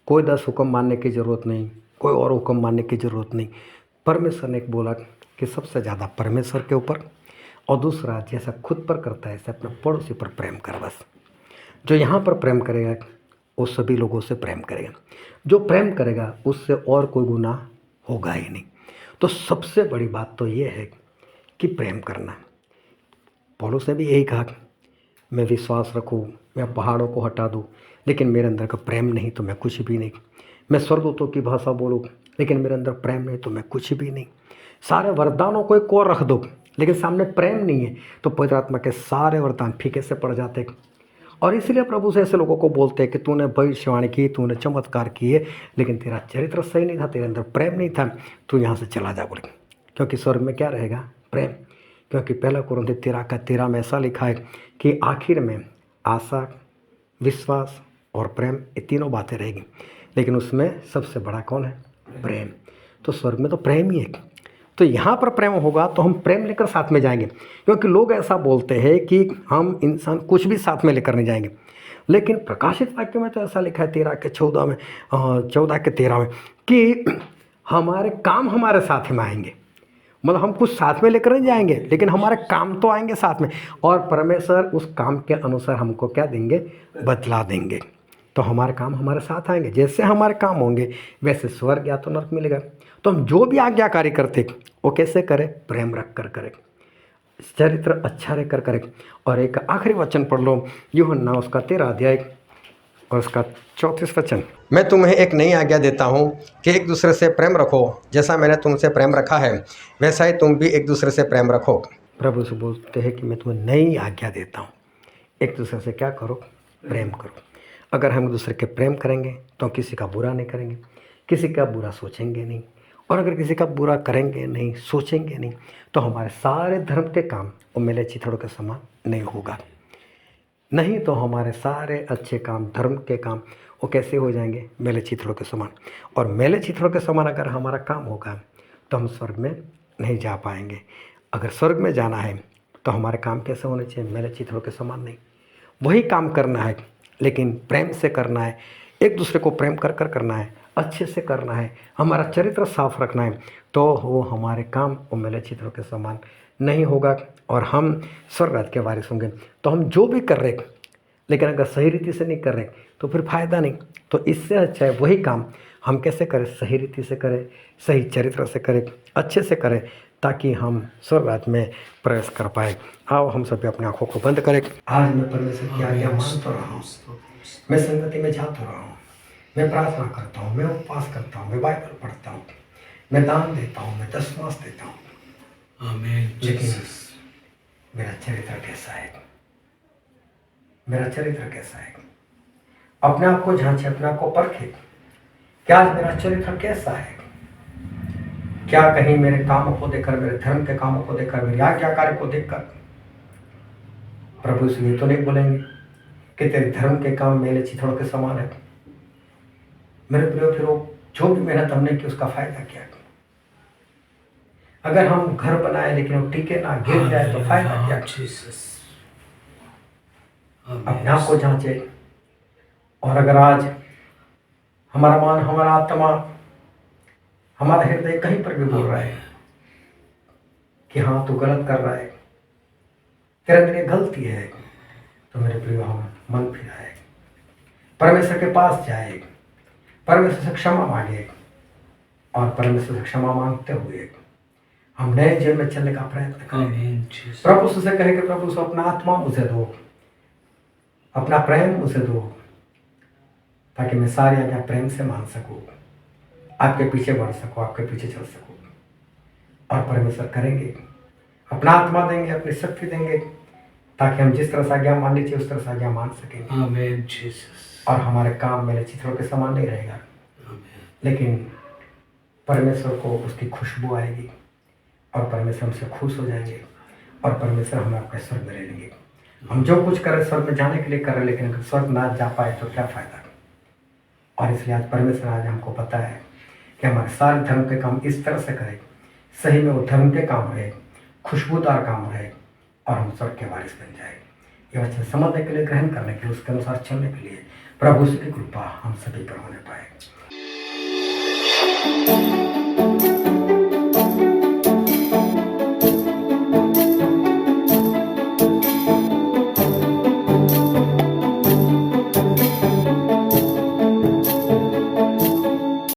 कोई 10 हुक्म मानने की ज़रूरत नहीं, कोई और हुक्म मानने की ज़रूरत नहीं। परमेश्वर ने एक बोला कि सबसे ज़्यादा परमेश्वर के ऊपर, और दूसरा जैसा खुद पर करता है ऐसे अपने पड़ोसी पर प्रेम कर। बस जो यहाँ पर प्रेम करेगा वो सभी लोगों से प्रेम करेगा। जो प्रेम करेगा उससे और कोई गुनाह होगा ही नहीं। तो सबसे बड़ी बात तो ये है कि प्रेम करना। पौलुस ने भी यही कहा, मैं विश्वास रखूँ, मैं पहाड़ों को हटा दूँ, लेकिन मेरे अंदर का प्रेम नहीं तो मैं कुछ भी नहीं। मैं स्वर्गदूतों की भाषा बोलूँ, लेकिन मेरे अंदर प्रेम नहीं तो मैं कुछ भी नहीं। सारे वरदानों को एक और रख दो, लेकिन सामने प्रेम नहीं है, तो पवित्र आत्मा के सारे वरदान फीके से पड़ जाते। और इसलिए प्रभु से ऐसे लोगों को बोलते हैं कि तूने भविष्यवाणी की, तूने चमत्कार किए, लेकिन तेरा चरित्र सही नहीं था, तेरे अंदर प्रेम नहीं था, तू यहाँ से चला जा बोले। क्योंकि स्वर्ग में क्या रहेगा? प्रेम। क्योंकि 1 कुरिन्थियों 13 में ऐसा लिखा है कि आखिर में आशा, विश्वास और प्रेम, ये तीनों बातें रहेगी, लेकिन उसमें सबसे बड़ा कौन है? प्रेम। तो स्वर्ग में तो प्रेम ही है। तो यहाँ पर प्रेम होगा तो हम प्रेम लेकर साथ में जाएंगे। क्योंकि लोग ऐसा बोलते हैं कि हम इंसान कुछ भी साथ में लेकर नहीं जाएंगे, लेकिन प्रकाशित वाक्य में तो ऐसा लिखा है 14 के 13 में कि हमारे काम हमारे साथ में आएंगे। मतलब हम कुछ साथ में लेकर नहीं जाएंगे, लेकिन हमारे काम तो आएंगे साथ में, और परमेश्वर उस काम के अनुसार हमको क्या देंगे? बतला देंगे। तो हमारे काम हमारे साथ आएंगे। जैसे हमारे काम होंगे वैसे स्वर्ग या तो नरक मिलेगा। तो हम जो भी आज्ञाकारी करते वो कैसे करें? प्रेम रख कर करें, चरित्र अच्छा रह कर करें। और एक आखिरी वचन पढ़ लो, यूहन्ना उसका 13 अध्याय और उसका 34 वचन, मैं तुम्हें एक नई आज्ञा देता हूँ कि एक दूसरे से प्रेम रखो। जैसा मैंने तुमसे प्रेम रखा है वैसा ही तुम भी एक दूसरे से प्रेम रखो। प्रभु से बोलते हैं कि मैं तुम्हें नई आज्ञा देता हूँ, एक दूसरे से क्या करो, प्रेम करो। अगर हम एक दूसरे के प्रेम करेंगे तो किसी का बुरा नहीं करेंगे, किसी का बुरा सोचेंगे नहीं, और अगर किसी का बुरा करेंगे नहीं, सोचेंगे नहीं, तो हमारे सारे धर्म के काम वो मेले चिथड़ों के समान नहीं होगा। नहीं तो हमारे सारे अच्छे काम, धर्म के काम, वो कैसे हो जाएंगे, मेले चिथड़ों के समान। और मेले चिथड़ों के समान अगर हमारा काम होगा तो हम स्वर्ग में नहीं जा पाएंगे। अगर स्वर्ग में जाना है तो हमारे काम कैसे होने चाहिए, मेले चिथड़ों के समान नहीं। वही काम करना है लेकिन प्रेम से करना है, एक दूसरे को प्रेम कर कर करना है, अच्छे से करना है, हमारा चरित्र साफ रखना है, तो वो हमारे काम वो मेले चित्रों के समान नहीं होगा और हम स्वर्ग राज्य के वारिस होंगे। तो हम जो भी कर रहे, लेकिन अगर सही रीति से नहीं कर रहे तो फिर फ़ायदा नहीं। तो इससे अच्छा है वही काम हम कैसे करें, सही रीति से करें, सही चरित्र से करें, अच्छे से करें, ताकि हम स्वर्ग राज्य में प्रवेश कर पाए। आओ हम सभी अपनी आंखों को बंद करें। आज मैं परमेश्वर की आज्ञा मान तो रहा हूँ, मैं संगति में जा तो रहा हूँ, मैं प्रार्थना करता हूँ, मैं उपवास करता हूँ, मैं बाइबल पढ़ता हूँ, मैं दान देता हूँ, मैं दशमांश देता हूँ। आमीन। लेकिन मेरा चरित्र कैसा है, मेरा चरित्र कैसा है? अपने आप को जांचे, अपने आप को परखे, क्या आज मेरा चरित्र कैसा है? क्या कहीं मेरे कामों को देखकर, मेरे धर्म के कामों को देखकर, मेरी आज्ञाकारी को देखकर प्रभु से ये तो नहीं बोलेंगे कि तेरे धर्म के काम मेले चिथड़ों के समान है? मेरे प्रियो, फिर वो जो भी मेहनत हमने की उसका फायदा क्या? अगर हम घर बनाए लेकिन वो टिके ना, गिर जाए तो फायदा क्या? अपने आप को जांचे। और अगर आज हमारा मन, हमारा आत्मा, हमारा हृदय कहीं पर भी बोल रहा है कि हाँ तू गलत कर रहा है, तेरे अंदर ये गलती है, तो मेरे प्रिय हम मन फिराए, परमेश्वर के पास जाए, परमेश्वर से क्षमा मांगे और परमेश्वर से क्षमा मांगते हुए हम नए जीवन में चलने का प्रयत्न करें। प्रभु से कहे कि प्रभु से अपना आत्मा मुझे दो, अपना प्रेम मुझे दो, ताकि मैं सारी आज्ञा प्रेम से मान सकूं, आपके पीछे बढ़ सकूं, आपके पीछे चल सकूं। और परमेश्वर करेंगे, अपना आत्मा देंगे, अपनी शक्ति देंगे, ताकि हम जिस तरह से आज्ञा मान लीजिए उस तरह से आज्ञा मान सकेंगे। आमीन जीसस। और हमारे काम मेरे चित्रों के समान नहीं रहेगा, लेकिन परमेश्वर को उसकी खुशबू आएगी और परमेश्वर हमसे खुश हो जाएंगे और परमेश्वर हमें अपने स्वर्ग में ले लेंगे। हम जो कुछ करें स्वर्ग में जाने के लिए करें, लेकिन अगर स्वर्ग ना जा पाए तो क्या फ़ायदा? और इसलिए आज परमेश्वर आज हमको पता है कि हमारे सारे धर्म के काम इस तरह से करें, सही में वो धर्म के काम रहे, खुशबूदार काम रहे और हम स्वर्ग के वारिस बन जाए। ये वचन समझने के लिए, ग्रहण करने के लिए, उसके अनुसार चलने के लिए प्रभु की कृपा हम सभी पर होने पाए।